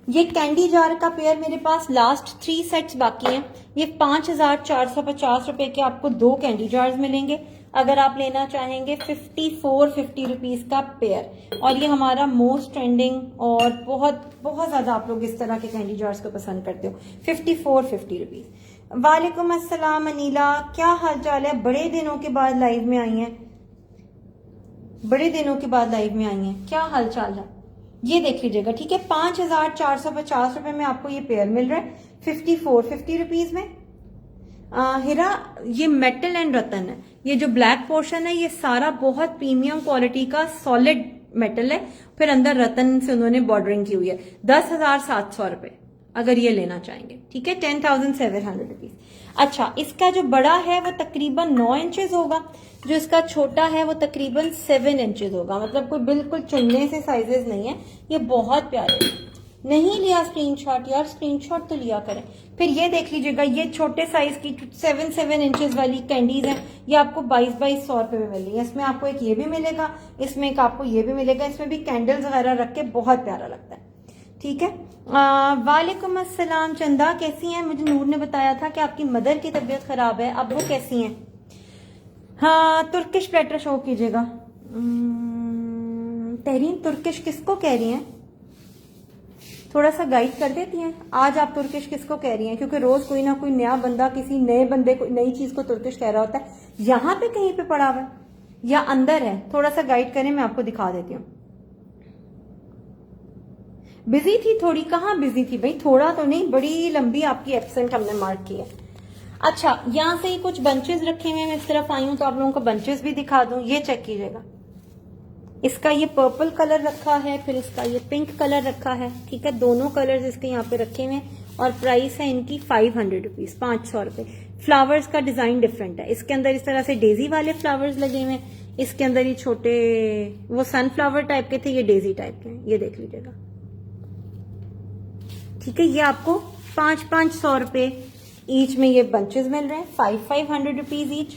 ये कैंडी जार का पेयर मेरे पास लास्ट 3 सेट्स बाकी हैं। ये 5450 रुपए के आपको 2 कैंडी जार्स मिलेंगे। अगर आप लेना चाहेंगे 5450 रुपीज का पेयर, और ये हमारा मोस्ट ट्रेंडिंग और बहुत बहुत ज्यादा आप लोग इस तरह के कैंडी जार्स को पसंद करते हो। 5450 रुपीज। वालेकुम अस्सलाम अनीला, क्या हाल चाल है? बड़े दिनों के बाद लाइव में आई हैं, बड़े दिनों के बाद लाइव में आई हैं, क्या हाल चाल है? ये देख लीजिएगा, ठीक है। 5450 रुपए में आपको ये पेयर मिल रहा है 5450 रुपीज में। हिरा, ये मेटल एंड रतन है, ये जो ब्लैक पोर्शन है ये सारा बहुत प्रीमियम क्वालिटी का सॉलिड मेटल है, फिर अंदर रतन से उन्होंने बॉर्डरिंग की हुई है। 10,700 रुपए अगर ये लेना चाहेंगे, ठीक है। 10,700 रुपीज। अच्छा, इसका जो बड़ा है वो तकरीबन 9 इंचेस होगा, जो इसका छोटा है वो तकरीबन 7 इंचेस होगा, मतलब कोई बिल्कुल चुनने से साइजेस नहीं है। ये बहुत प्यारे हैं। नहीं लिया स्क्रीनशॉट यार, स्क्रीनशॉट तो लिया करें। फिर ये देख लीजिएगा, ये छोटे साइज की 7 इंचेस वाली कैंडीज हैं, ये आपको 2200 रुपए में मिल रही है। इसमें आपको एक ये भी मिलेगा, इसमें एक आपको ये भी मिलेगा, इसमें भी कैंडल्स वगैरह रख के बहुत प्यारा लगता है, ठीक है। वालेकुम अस्सलाम चंदा, कैसी हैं? मुझे नूर ने बताया था कि आपकी मदर की तबीयत खराब है, अब वो कैसी हैं? हाँ, तुर्किश प्लेटर शो कीजिएगा। तहरीन, तुर्किश किसको कह रही हैं? थोड़ा सा गाइड कर देती हैं आज आप तुर्किश किसको कह रही हैं, क्योंकि रोज कोई ना कोई नया बंदा किसी नए बंदे को नई चीज को तुर्किश कह रहा होता है। यहाँ पे कहीं पे पड़ा हुआ है या अंदर है? थोड़ा सा गाइड करें, मैं आपको दिखा देती हूँ। बिजी थी थोड़ी, कहाँ बिजी थी भाई, थोड़ा तो नहीं, बड़ी लंबी आपकी एब्सेंट हमने मार्क की है। अच्छा, यहां से ही कुछ बंचेस रखे हुए हैं, मैं इस तरफ आई हूं तो आप लोगों को बंचेस भी दिखा दूं। ये चेक कीजिएगा, इसका ये पर्पल कलर रखा है, फिर इसका ये पिंक कलर रखा है, ठीक है। दोनों कलर्स इसके यहाँ पे रखे हुए हैं और प्राइस है इनकी 500 रुपीज, 500 रुपए। फ्लावर्स का डिजाइन डिफरेंट है, इसके अंदर इस तरह से डेजी वाले फ्लावर्स लगे हुए हैं, इसके अंदर ये छोटे वो सनफ्लावर टाइप के थे, ये डेजी टाइप के हैं। ये देख लीजिएगा, ठीक है। ये आपको 500 रुपए ईच में ये बंचेस मिल रहे हैं, 500 रुपीज ईच।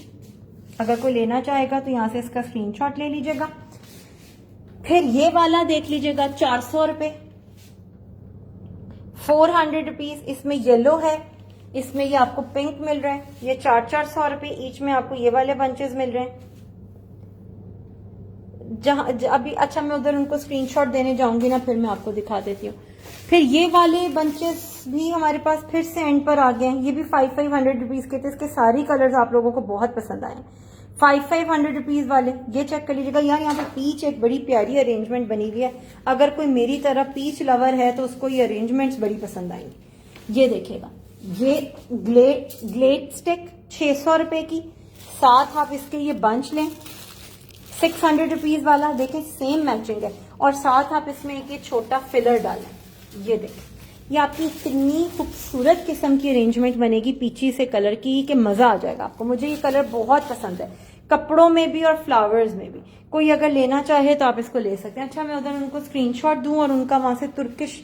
अगर कोई लेना चाहेगा तो यहां से इसका स्क्रीनशॉट ले लीजिएगा। फिर ये वाला देख लीजिएगा, 400 रुपए, 400 रुपीज। इसमें येलो है, इसमें ये आपको पिंक मिल रहा है, ये 400 रुपए ईच में आपको ये वाले बंचेस मिल रहे हैं। जहां अभी, अच्छा मैं उधर उनको स्क्रीनशॉट देने जाऊंगी ना, फिर मैं आपको दिखा देती हूँ। फिर ये वाले बंचेस भी हमारे पास फिर से एंड पर आ गए हैं, ये भी 500 रुपीज के थे। इसके सारी कलर्स आप लोगों को बहुत पसंद आए। 500 रुपीज वाले ये चेक कर लीजिएगा यार। यहाँ पे पीच एक बड़ी प्यारी अरेंजमेंट बनी हुई है, अगर कोई मेरी तरह पीच लवर है तो उसको ये अरेंजमेंट्स बड़ी पसंद आएंगी। ये देखिएगा, ये ग्लेड स्टिक 600 रुपए की, साथ आप इसके ये बंच लें 600 रुपीज वाला, देखें सेम मैचिंग है, और साथ आप इसमें एक ये छोटा फिलर डालें। ये देखें, ये आपकी इतनी खूबसूरत किस्म की अरेंजमेंट बनेगी पीची से कलर की कि मजा आ जाएगा आपको। मुझे ये कलर बहुत पसंद है, कपड़ों में भी और फ्लावर्स में भी। कोई अगर लेना चाहे तो आप इसको ले सकते हैं। अच्छा, मैं उधर उनको स्क्रीनशॉट दूं और उनका वहां से तुर्किश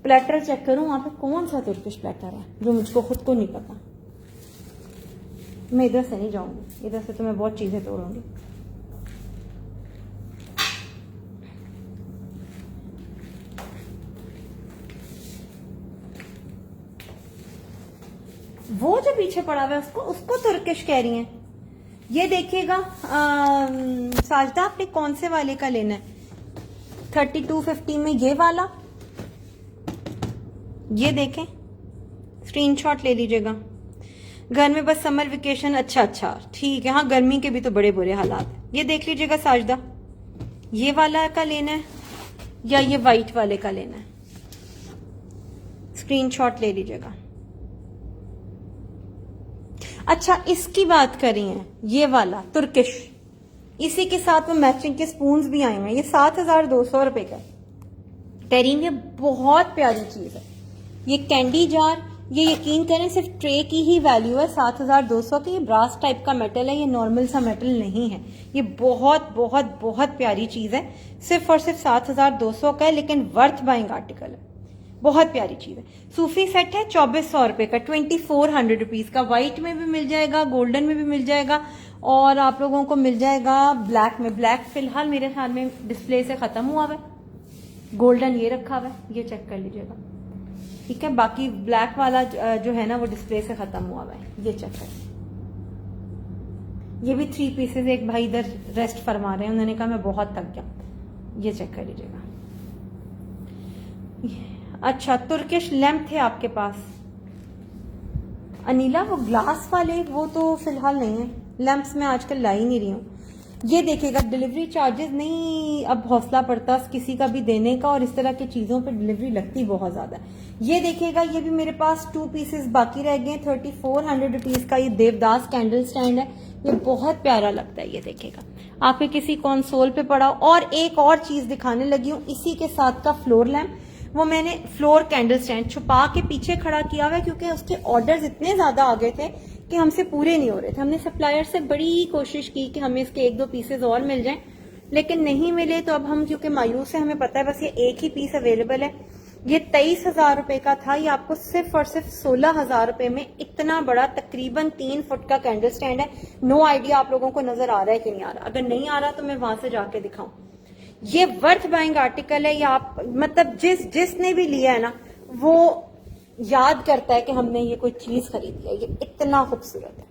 प्लेटर चेक करूं वहां पे कौन सा तुर्किश प्लेटर है जो मुझको खुद को नहीं पता। मैं इधर से नहीं जाऊंगी, इधर से तो मैं बहुत चीजें तोड़ूंगी। वो जो पीछे पड़ा हुआ है उसको तुर्किश कह रही हैं। ये देखिएगा साजदा, आपने कौन से वाले का लेना है? 3250 में ये वाला, ये देखें, स्क्रीनशॉट ले लीजिएगा। घर में बस समर वेकेशन, अच्छा ठीक है। हाँ, गर्मी के भी तो बड़े बुरे हालात हैं। ये देख लीजिएगा साजदा, ये वाला का लेना है या ये वाइट वाले का लेना है? स्क्रीनशॉट ले लीजिएगा। अच्छा, इसकी बात करी है, ये वाला तुर्किश, इसी के साथ में मैचिंग के स्पून्स भी आए हुए हैं। ये 7200 रुपए का टेरीन, ये बहुत प्यारी चीज है। ये कैंडी जार, ये यकीन करें सिर्फ ट्रे की ही वैल्यू है 7200 की। ये ब्रास टाइप का मेटल है, ये नॉर्मल सा मेटल नहीं है। ये बहुत बहुत बहुत प्यारी चीज है, सिर्फ और सिर्फ 7200 का है, लेकिन वर्थ बाइंग आर्टिकल है, बहुत प्यारी चीज है। सूफी सेट है 2400 रुपए का, 2400 रुपीज का। व्हाइट में भी मिल जाएगा, गोल्डन में भी मिल जाएगा, और आप लोगों को मिल जाएगा ब्लैक में। ब्लैक फिलहाल मेरे ख्याल में डिस्प्ले से खत्म हुआ है, गोल्डन ये रखा हुआ है, ये चेक कर लीजिएगा, ठीक है। बाकी ब्लैक वाला जो है ना वो डिस्प्ले से खत्म हुआ है, ये चेक कर। ये भी 3 पीसेज, एक भाई इधर रेस्ट फरमा रहे हैं, उन्होंने कहा मैं बहुत थक गया, ये चेक कर लीजिएगा। अच्छा, तुर्किश लैंप थे आपके पास अनिला, वो ग्लास वाले, वो तो फिलहाल नहीं है। लैंप्स में आजकल ला ही नहीं रही हूँ। ये देखिएगा, डिलीवरी चार्जेस नहीं अब हौसला पड़ता किसी का भी देने का, और इस तरह की चीजों पे डिलीवरी लगती बहुत ज्यादा है। ये देखिएगा, ये भी मेरे पास 2 पीसेस बाकी रह गए, 3400 रुपीज का ये देवदास कैंडल स्टैंड है। ये बहुत प्यारा लगता है, ये देखिएगा, आपके किसी कंसोल पे पड़ा। और एक और चीज दिखाने लगी हूँ इसी के साथ का फ्लोर लैम्प, वो मैंने फ्लोर कैंडल स्टैंड छुपा के पीछे खड़ा किया हुआ है, क्योंकि उसके ऑर्डर्स इतने ज्यादा आ गए थे कि हमसे पूरे नहीं हो रहे थे। हमने सप्लायर से बड़ी कोशिश की कि हमें इसके 1-2 पीसेस और मिल जाएं, लेकिन नहीं मिले। तो अब हम क्योंकि मायूस है, हमें पता है बस ये एक ही पीस अवेलेबल है। ये 23,000 रुपए का था, ये आपको सिर्फ और सिर्फ 16,000 रुपए में इतना बड़ा तकरीबन 3 फुट का कैंडल स्टैंड है। नो आइडिया आप लोगों को नजर आ रहा है कि नहीं आ रहा। अगर नहीं आ रहा तो मैं वहां से जाके दिखाऊं। ये वर्थ बाइंग आर्टिकल है। ये आप मतलब जिसने भी लिया है ना, वो याद करता है कि हमने ये कोई चीज खरीदी है। ये इतना खूबसूरत है।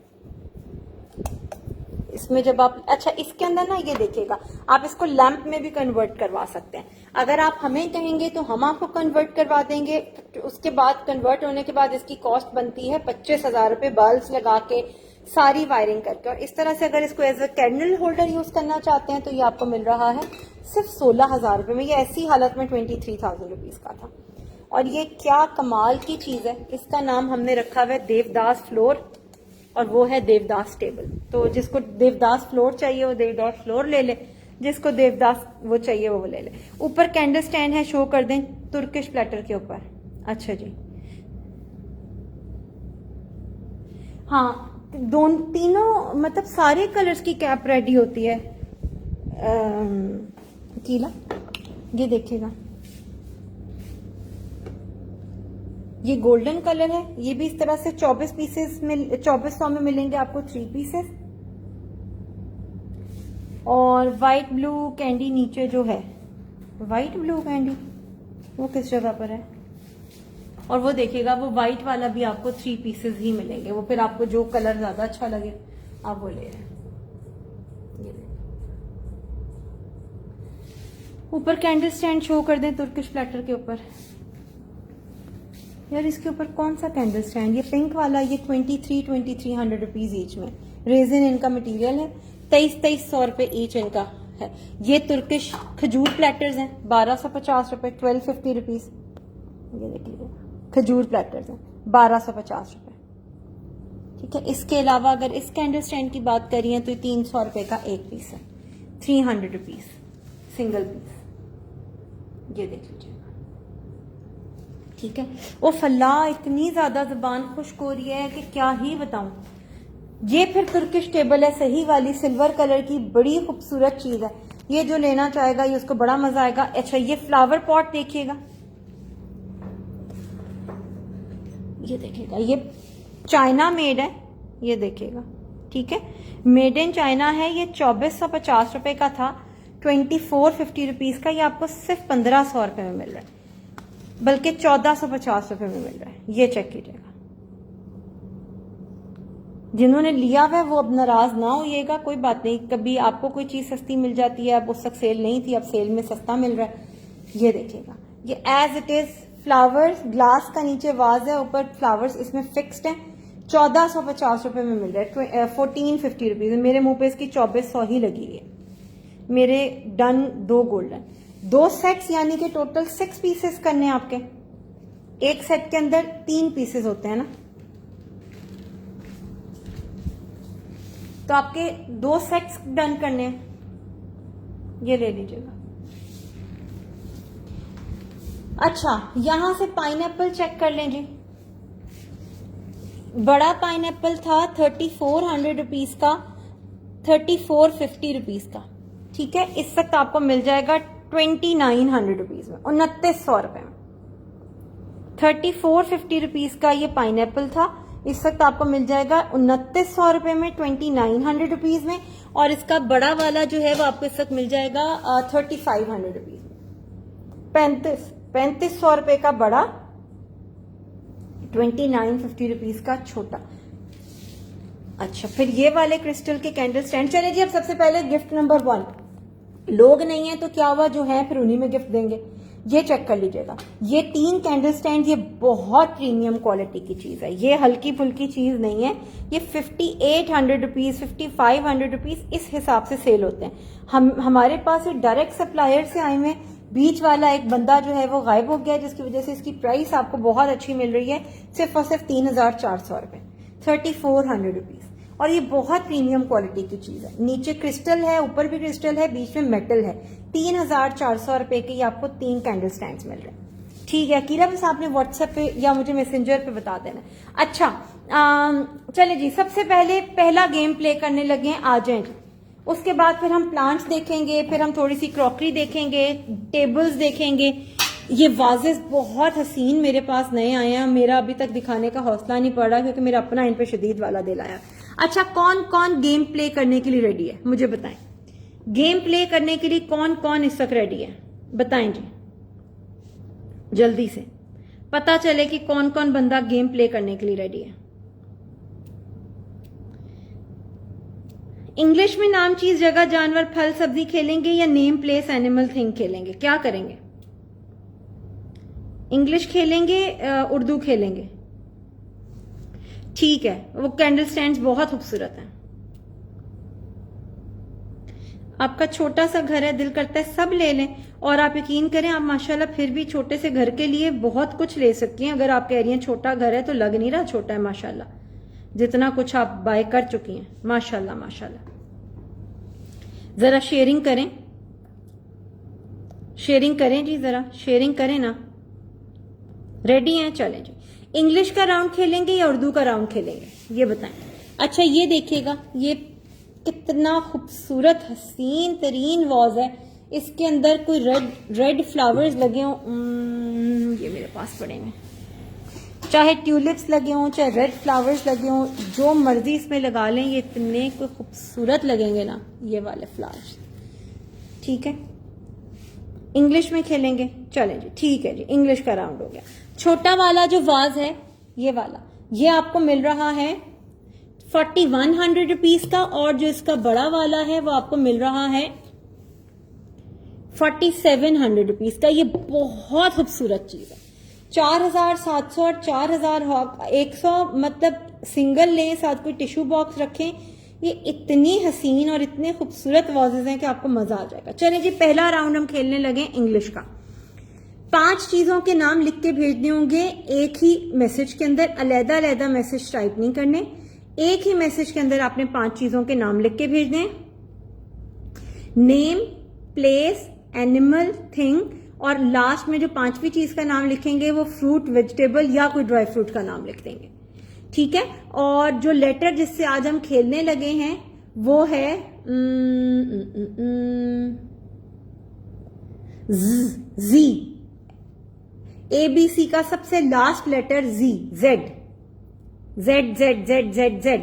इसमें जब आप, अच्छा इसके अंदर ना ये देखिएगा, आप इसको लैंप में भी कन्वर्ट करवा सकते हैं। अगर आप हमें कहेंगे तो हम आपको कन्वर्ट करवा देंगे। उसके बाद कन्वर्ट होने के बाद इसकी कॉस्ट बनती है 25,000 रुपए, बल्ब लगा के सारी वायरिंग करके। और इस तरह से अगर इसको as a candle holder use करना चाहते हैं तो ये आपको मिल रहा है सिर्फ 16,000 रुपए में। ये ऐसी हालत में 23,000 रुपीज का था। और ये क्या कमाल की चीज है, इसका नाम हमने रखा हुआ है देवदास फ्लोर, और वो है देवदास टेबल। तो जिसको देवदास फ्लोर चाहिए वो देवदास फ्लोर ले ले, जिसको देवदास वो चाहिए वो ले ले। ऊपर कैंडल स्टैंड है, शो कर दें, तुर्किश प्लेटर के ऊपर। अच्छा जी, हाँ, तीनों मतलब सारे कलर्स की कैप रेडी होती है। कीला, ये देखिएगा, ये गोल्डन कलर है। ये भी इस तरह से 24 पीसेस में 2400 में मिलेंगे आपको 3 पीसेस। और व्हाइट ब्लू कैंडी नीचे जो है, व्हाइट ब्लू कैंडी वो किस जगह पर है? और वो देखिएगा, वो व्हाइट वाला भी आपको 3 पीसेस ही मिलेंगे। वो फिर आपको जो कलर ज्यादा अच्छा लगे आप वो ले रहे हैं। ऊपर कैंडल स्टैंड शो कर दें तुर्किश प्लेटर के ऊपर। यार इसके ऊपर कौन सा कैंडल स्टैंड? ये पिंक वाला, ये 2300 रुपीज ईच में। रेजिन इनका मटेरियल है, 2300 रुपए ईच इनका है। ये तुर्किश खजूर प्लेटर्स हैं, 1250 रुपए, 1250 रुपीज। ये देख लीजिए, खजूर प्लेटर्स हैं, 1250 रुपए, ठीक है। इसके अलावा अगर इस कैंडल स्टैंड की बात करिए तो 300 रुपए का एक पीस है, 300 रुपीज सिंगल पीस। ये देख लीजिए, ठीक है। वो फल्ला, इतनी ज्यादा जुबान खुश्क हो रही है कि क्या ही बताऊं। ये फिर तुर्किश टेबल है, सही वाली सिल्वर कलर की, बड़ी खूबसूरत चीज है। ये जो लेना चाहेगा ये उसको बड़ा मजा आएगा। अच्छा, ये फ्लावर पॉट देखिएगा, ये देखिएगा, ये चाइना मेड है, ये देखिएगा, ठीक है, मेड इन चाइना है। ये 2450 रुपए का था, 2450 रुपीज का। ये आपको सिर्फ 1500 रुपए में मिल रहा है, बल्कि 1450 रुपए में मिल रहा है। ये चेक कीजिएगा। जिन्होंने लिया हुआ है वो अब नाराज ना होइएगा, कोई बात नहीं, कभी आपको कोई चीज सस्ती मिल जाती है, अब उस वक्त सेल नहीं थी, अब सेल में सस्ता मिल रहा है। ये देखिएगा, ये as it is flowers, glass का नीचे वाज है, ऊपर फ्लावर्स इसमें फिक्स्ड है। 1450 रुपए में मिल रहा है, 1450 रुपीज। मेरे मुंह पे इसकी 2400 ही लगी है। मेरे डन 2 गोल्डन, 2 सेट्स, यानी कि टोटल 6 पीसेस करने हैं आपके। एक सेट के अंदर 3 पीसेस होते हैं ना, तो आपके 2 सेट्स डन करने हैं। ये ले लीजिएगा। अच्छा, यहां से पाइनएप्पल चेक कर लें जी। बड़ा पाइनएप्पल था 3400 रुपीज का, 3450 रुपीज का, ठीक है। इस वक्त आपको मिल जाएगा 2900 रुपीज में, 2900 रुपए में। 3450 रुपीज का ये पाइनएप्पल था, इस वक्त आपको मिल जाएगा 2900 रुपए में, 2900 रुपीज में। और इसका बड़ा वाला जो है वो आपको इस वक्त मिल जाएगा 3500 रुपीज में। 3500 रुपए का बड़ा, 2950 रुपीज का छोटा। अच्छा, फिर ये वाले क्रिस्टल के कैंडल स्टैंड। चले जी, अब सबसे पहले गिफ्ट नंबर 1। लोग नहीं है तो क्या हुआ, जो है फिर उन्हीं में गिफ्ट देंगे। ये चेक कर लीजिएगा, ये 3 कैंडल स्टैंड, ये बहुत प्रीमियम क्वालिटी की चीज है, ये हल्की फुल्की चीज नहीं है। ये 5800 रुपीज, 5500 रुपीज इस हिसाब से सेल होते हैं। हमारे पास ये डायरेक्ट सप्लायर से आए हुए। बीच वाला एक बंदा जो है वो गायब हो गया, जिसकी वजह से इसकी प्राइस आपको बहुत अच्छी मिल रही है, सिर्फ और सिर्फ 3400 रुपए, 3400 रुपीज। और ये बहुत प्रीमियम क्वालिटी की चीज है। नीचे क्रिस्टल है, ऊपर भी क्रिस्टल है, बीच में मेटल है। 3400 रुपए के ये आपको 3 कैंडल स्टैंड्स मिल रहे हैं, ठीक है। कीरा, बस आपने व्हाट्सएप पे या मुझे मैसेंजर पे बता देना। अच्छा, चले जी, सबसे पहले पहला गेम प्ले करने लगे हैं, आ जाए जी। उसके बाद फिर हम प्लांट्स देखेंगे, फिर हम थोड़ी सी क्रॉकरी देखेंगे, टेबल्स देखेंगे। ये वाजेस बहुत हसीन मेरे पास नए आए हैं, मेरा अभी तक दिखाने का हौसला नहीं पड़ रहा क्योंकि मेरा अपना इन पे शदीद वाला दिल आया। अच्छा, कौन कौन गेम प्ले करने के लिए रेडी है, मुझे बताएं। गेम प्ले करने के लिए कौन कौन इस वक्त रेडी है, बताएं जी, जल्दी से पता चले कि कौन कौन बंदा गेम प्ले करने के लिए रेडी है। इंग्लिश में नाम, चीज, जगह, जानवर, फल, सब्जी खेलेंगे या नेम, प्लेस, एनिमल, थिंग खेलेंगे? क्या करेंगे? इंग्लिश खेलेंगे, उर्दू खेलेंगे? ठीक है, वो कैंडल स्टैंड्स बहुत खूबसूरत हैं। आपका छोटा सा घर है, दिल करता है सब ले लें, और आप यकीन करें, आप माशाल्लाह फिर भी छोटे से घर के लिए बहुत कुछ ले सकती हैं। अगर आप कह रही हैं छोटा घर है, तो लग नहीं रहा छोटा है, माशाल्लाह जितना कुछ आप बाय कर चुकी हैं, माशाल्लाह माशाल्लाह। जरा शेयरिंग करें, शेयरिंग करें जी, जरा शेयरिंग करें ना। रेडी हैं? चलें जी। इंग्लिश का राउंड खेलेंगे या उर्दू का राउंड खेलेंगे, ये बताएं। अच्छा, ये देखिएगा, ये कितना खूबसूरत हसीन तरीन वॉज है। इसके अंदर कोई रेड फ्लावर्स लगे हों, ये मेरे पास पड़े हैं, चाहे ट्यूलिप्स लगे हों, चाहे रेड फ्लावर्स लगे हों, जो मर्जी इसमें लगा लें, ये इतने कोई खूबसूरत लगेंगे ना ये वाले फ्लावर्स, ठीक है। इंग्लिश में खेलेंगे, चलें जी, ठीक है जी। इंग्लिश का राउंड हो गया। छोटा वाला जो वाज है, ये वाला, ये आपको मिल रहा है 4100 रुपीज का, और जो इसका बड़ा वाला है वो आपको मिल रहा है 4700 रुपीज का। ये बहुत खूबसूरत चीज है। 4700 और 4100, मतलब सिंगल लें, साथ कोई टिश्यू बॉक्स रखें। ये इतनी हसीन और इतने खूबसूरत वाजेस हैं कि आपको मजा आ जाएगा। चलिए जी, पहला राउंड हम खेलने लगे इंग्लिश का। 5 चीजों के नाम लिख के भेजने होंगे एक ही मैसेज के अंदर, अलग अलग मैसेज टाइप नहीं करने। एक ही मैसेज के अंदर आपने 5 चीजों के नाम लिख के भेजने हैं। नेम, प्लेस, एनिमल, थिंग, और लास्ट में जो 5वीं चीज का नाम लिखेंगे वो फ्रूट, वेजिटेबल या कोई ड्राई फ्रूट का नाम लिख देंगे, ठीक है। और जो लेटर जिससे आज हम खेलने लगे हैं वो है जी। ABC का सबसे last letter Z, Z, Z, Z, Z, Z, Z।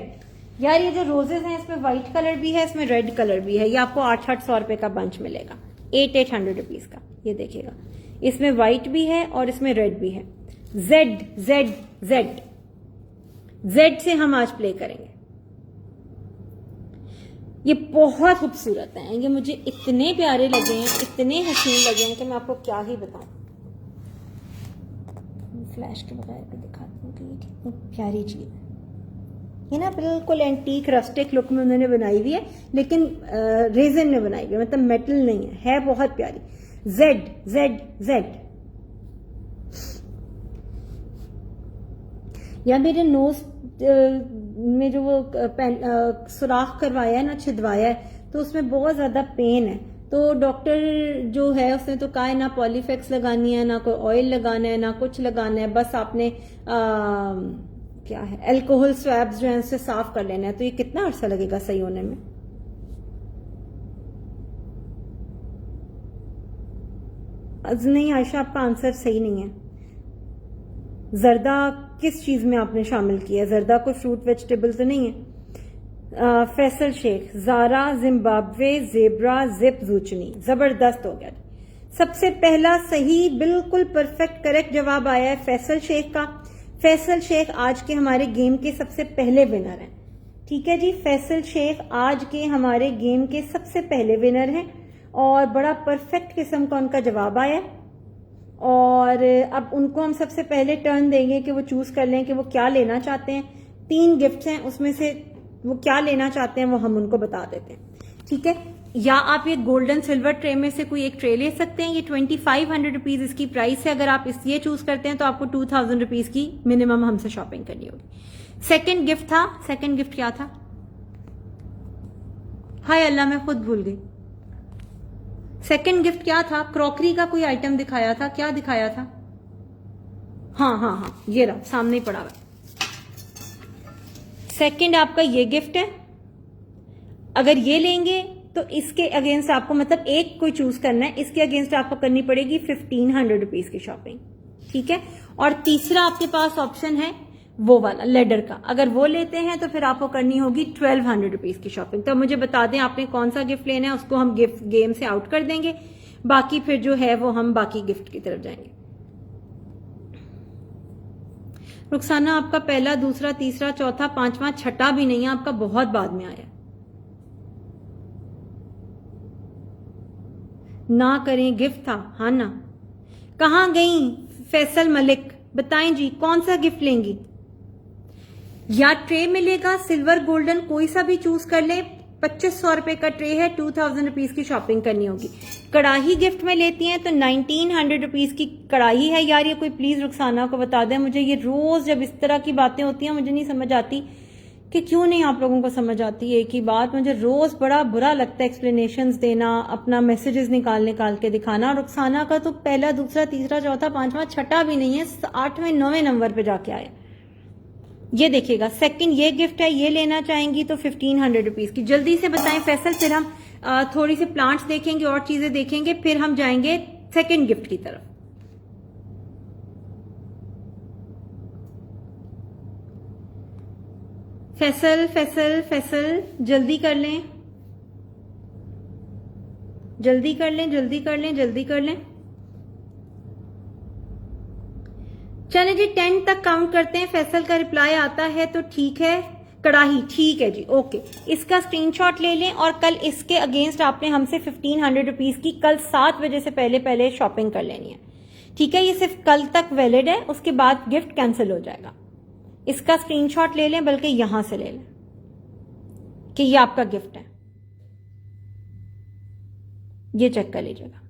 यार ये जो रोजेस हैं इसमें व्हाइट कलर भी है, इसमें रेड कलर भी है। ये आपको 800 रुपए का बंच मिलेगा, 800 रुपीज का। ये देखिएगा, इसमें व्हाइट भी है और इसमें रेड भी है। Z, Z, Z, Z से हम आज प्ले करेंगे। ये बहुत खूबसूरत हैं, ये मुझे इतने प्यारे लगे हैं, इतने हसीन लगे हैं कि मैं आपको क्या ही बताऊं। फ्लैश के बगैर भी दिखाती हूँ कि ये कितनी प्यारी चीज है। ये ना बिल्कुल एंटीक रस्टिक लुक में उन्होंने बनाई हुई है, लेकिन रेजन में बनाई हुई है, मतलब मेटल नहीं है बहुत प्यारी। Z, Z, Z। या मेरे नोज में जो वो सुराख करवाया है ना, छिदवाया है, तो उसमें बहुत ज्यादा पेन है। तो डॉक्टर जो है उसने तो कहा है ना पॉलीफेक्स लगानी है, ना कोई ऑयल लगाना है, ना कुछ लगाना है, बस आपने क्या है अल्कोहल स्वैब्स जो है उससे साफ कर लेना है। तो ये कितना अर्सा लगेगा सही होने में? नहीं आयशा, आपका आंसर सही नहीं है। जर्दा किस चीज में आपने शामिल किया? जर्दा कोई फ्रूट वेजिटेबल तो नहीं है। Faisal Sheikh, Zara, Zimbabwe, zebra, zip, zucchini. जबरदस्त हो गया। सबसे पहला सही बिल्कुल परफेक्ट करेक्ट जवाब आया है फैसल शेख का। फैसल शेख आज के हमारे गेम के सबसे पहले विनर हैं। ठीक है जी, फैसल शेख आज के हमारे गेम के सबसे पहले विनर हैं और बड़ा परफेक्ट किस्म का उनका जवाब आया है। और अब उनको हम सबसे पहले टर्न देंगे कि वो चूज कर लें कि वो क्या लेना चाहते हैं। 3 गिफ्ट्स हैं, उसमें से वो क्या लेना चाहते हैं वो हम उनको बता देते हैं। ठीक है, या आप ये गोल्डन सिल्वर ट्रे में से कोई एक ट्रे ले सकते हैं। ये 2500 रुपीज इसकी प्राइस है। अगर आप ये चूज करते हैं तो आपको 2000 रुपीज की मिनिमम हमसे शॉपिंग करनी होगी। सेकेंड गिफ्ट था, सेकेंड गिफ्ट क्या था? हाय अल्लाह, मैं खुद भूल गई। सेकेंड गिफ्ट क्या था? क्रॉकरी का कोई आइटम दिखाया था, क्या दिखाया था? हाँ हाँ हाँ, ये रहा सामने ही पड़ा हुआ। सेकेंड आपका ये गिफ्ट है। अगर ये लेंगे तो इसके अगेंस्ट आपको, मतलब एक कोई चूज करना है, इसके अगेंस्ट आपको करनी पड़ेगी 1500 रुपीज की शॉपिंग। ठीक है, और तीसरा आपके पास ऑप्शन है वो वाला लेडर का। अगर वो लेते हैं तो फिर आपको करनी होगी 1200 रुपीज की शॉपिंग। तो मुझे बता दें आपने कौन सा गिफ्ट लेना है, उसको हम गिफ्ट गेम से आउट कर देंगे। बाकी फिर जो है वो हम बाकी गिफ्ट की तरफ जाएंगे। रुखसाना, आपका पहला, दूसरा, तीसरा, चौथा, पांचवा, छठा भी नहीं है, आपका बहुत बाद में आया। ना करें गिफ्ट था, हाँ ना। कहां गई फैसल मलिक, बताएं जी कौन सा गिफ्ट लेंगी? या ट्रे मिलेगा सिल्वर गोल्डन, कोई सा भी चूज कर ले। 2500 रुपए का ट्रे है, 2000 रुपीज की शॉपिंग करनी होगी। कढ़ाई गिफ्ट में लेती हैं तो 1900 रुपीज की कढ़ाई है। यार ये कोई प्लीज रुखसाना को बता दें मुझे। ये रोज जब इस तरह की बातें होती हैं मुझे नहीं समझ आती कि क्यों नहीं आप लोगों को समझ आती है। एक ही बात, मुझे रोज बड़ा बुरा लगता है एक्सप्लेनेशंस देना, अपना मैसेजेस निकाल के दिखाना। रुखसाना का तो पहला, दूसरा, तीसरा, चौथा, पांचवा, छठा भी नहीं है, 8वें 9वें नंबर पे जाके आया। ये देखिएगा, सेकंड ये गिफ्ट है, ये लेना चाहेंगी तो 1500 रुपीज की। जल्दी से बताएं फैसल, फिर हम थोड़ी सी प्लांट्स देखेंगे और चीजें देखेंगे, फिर हम जाएंगे सेकंड गिफ्ट की तरफ। फैसल फैसल फैसल, जल्दी कर लें, जल्दी कर लें, जल्दी कर लें, जल्दी कर लें। चलें जी, 10 तक काउंट करते हैं। फैसल का रिप्लाई आता है तो ठीक है। कढ़ाई, ठीक है जी, ओके। इसका स्क्रीनशॉट ले लें और कल इसके अगेंस्ट आपने हमसे 1500 रुपीज की कल 7 बजे से पहले शॉपिंग कर लेनी है। ठीक है, ये सिर्फ कल तक वैलिड है, उसके बाद गिफ्ट कैंसिल हो जाएगा। इसका स्क्रीनशॉट ले लें, बल्कि यहां से ले लें कि ये आपका गिफ्ट है। ये चेक कर लीजिएगा।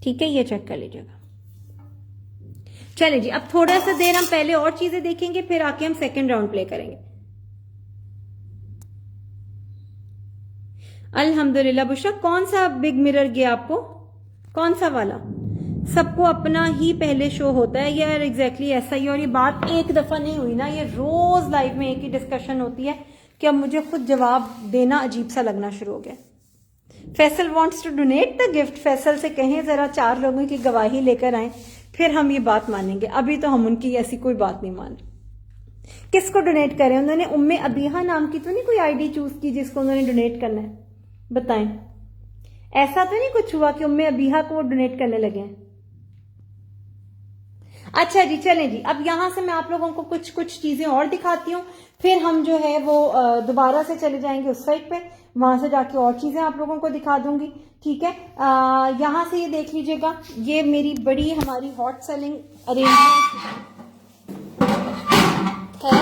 ठीक है, ये चेक कर लीजिएगा। चलिए जी, अब थोड़ा सा देर हम पहले और चीजें देखेंगे, फिर आके हम सेकंड राउंड प्ले करेंगे। अल्हम्दुलिल्लाह। बुशरा, कौन सा बिग मिरर गया आपको? कौन सा वाला? सबको अपना ही पहले शो होता है यार, एग्जैक्टली ऐसा ही। और ये बात एक दफा नहीं हुई ना, ये रोज लाइफ में एक ही डिस्कशन होती है कि अब मुझे खुद जवाब देना अजीब सा लगना शुरू हो गया। Faisal wants to donate the gift. Faisal से कहें जरा 4 लोगों की गवाही लेकर आए, फिर हम ये बात मानेंगे। अभी तो हम उनकी ऐसी कोई बात नहीं मान रहे। किसको डोनेट करें? उन्होंने उम्मे अबीहा नाम की तो नहीं कोई आईडी चूज की जिसको उन्होंने डोनेट करना है? बताएं, ऐसा तो नहीं कुछ हुआ कि उम्मे अबीहा को वो डोनेट करने लगे हैं? अच्छा जी, चलें जी, अब यहां से मैं आप लोगों को कुछ कुछ चीजें और दिखाती हूँ, फिर हम जो है वो दोबारा से चले जाएंगे उस साइड पे, वहां से जाके और चीजें आप लोगों को दिखा दूंगी। ठीक है, यहां से ये देख लीजिएगा, ये मेरी बड़ी हमारी हॉट सेलिंग अरेंजमेंट है।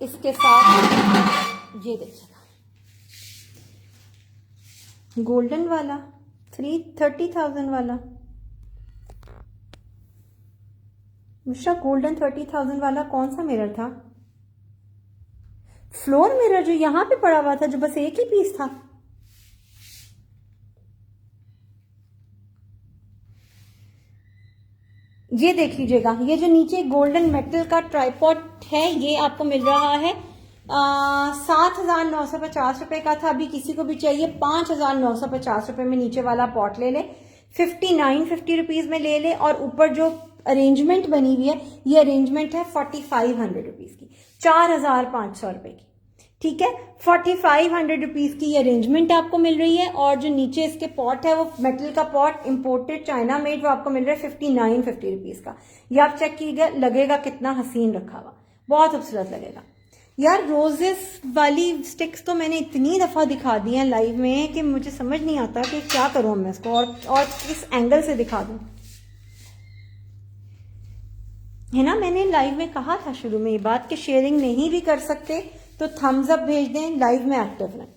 इसके साथ ये देखिएगा, गोल्डन वाला 30,000 वाला, मिश्रा गोल्डन 30,000 वाला कौन सा मिरर था? फ्लोर मिरर जो यहां पे पड़ा हुआ था, जो बस एक ही पीस था। ये देख लीजिएगा, ये जो नीचे गोल्डन मेटल का ट्राइपॉड है, ये आपको मिल रहा है 7,950 रुपए का था। अभी किसी को भी चाहिए 5,950 रुपए में नीचे वाला पॉट ले ले, 5950 रुपीज में ले ले। और ऊपर जो अरेंजमेंट बनी हुई है, ये अरेंजमेंट है 4500 रुपीज की, 4,500 रुपए की। ठीक है, 4500 रुपीज की ये अरेंजमेंट आपको मिल रही है। और जो नीचे इसके पॉट है, वो मेटल का पॉट इंपोर्टेड चाइना मेड, वो आपको मिल रहा है 5950 रुपीज का। ये आप चेक कीजिएगा, लगेगा कितना हसीन रखा हुआ, बहुत खूबसूरत लगेगा। यार रोजेस वाली स्टिक्स तो मैंने इतनी दफा दिखा दी हैं लाइव में कि मुझे समझ नहीं आता कि क्या करूं मैं इसको, और किस एंगल से दिखा दूं। है ना, मैंने लाइव में कहा था शुरू में ये बात कि शेयरिंग नहीं भी कर सकते तो थम्स अप भेज दें, लाइव में एक्टिव रहें,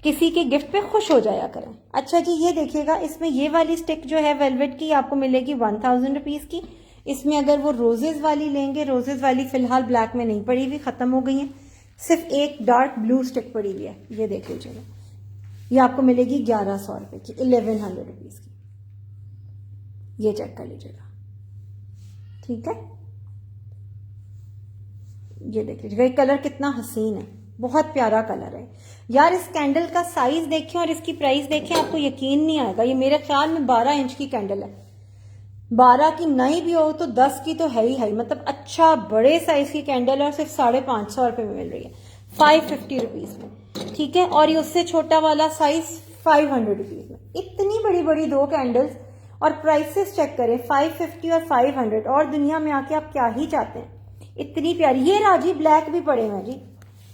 किसी के गिफ्ट पे खुश हो जाया करें। अच्छा जी, ये देखिएगा, इसमें ये वाली स्टिक जो है वेलवेट की आपको मिलेगी 1000 रुपीज की। इसमें अगर वो रोजेज वाली लेंगे, रोजेज वाली फिलहाल ब्लैक में नहीं पड़ी हुई, खत्म हो गई है, सिर्फ एक डार्क ब्लू स्टिक पड़ी हुई है, ये देख लीजिएगा। ये आपको मिलेगी 1100 रुपए की, 1100 रुपीज की, ये चेक कर लीजिएगा। ठीक है, ये देख लीजिएगा, ये कलर कितना हसीन है, बहुत प्यारा कलर है यार। इस कैंडल का साइज देखें और इसकी प्राइस देखें, आपको यकीन नहीं आएगा। ये मेरे ख्याल में 12 इंच की कैंडल है, 12 की नहीं भी हो तो 10 की तो है ही है, मतलब अच्छा बड़े साइज की कैंडल है, और सिर्फ 550 रुपए में मिल रही है, 550 रुपीज में। ठीक है, और ये उससे छोटा वाला साइज 500 रुपीज में। इतनी बड़ी बड़ी दो कैंडल्स, और प्राइसेस चेक करें, 550 और 500, और दुनिया में आके आप क्या ही चाहते हैं, इतनी प्यारी। ये राजी ब्लैक भी पड़े हैं जी,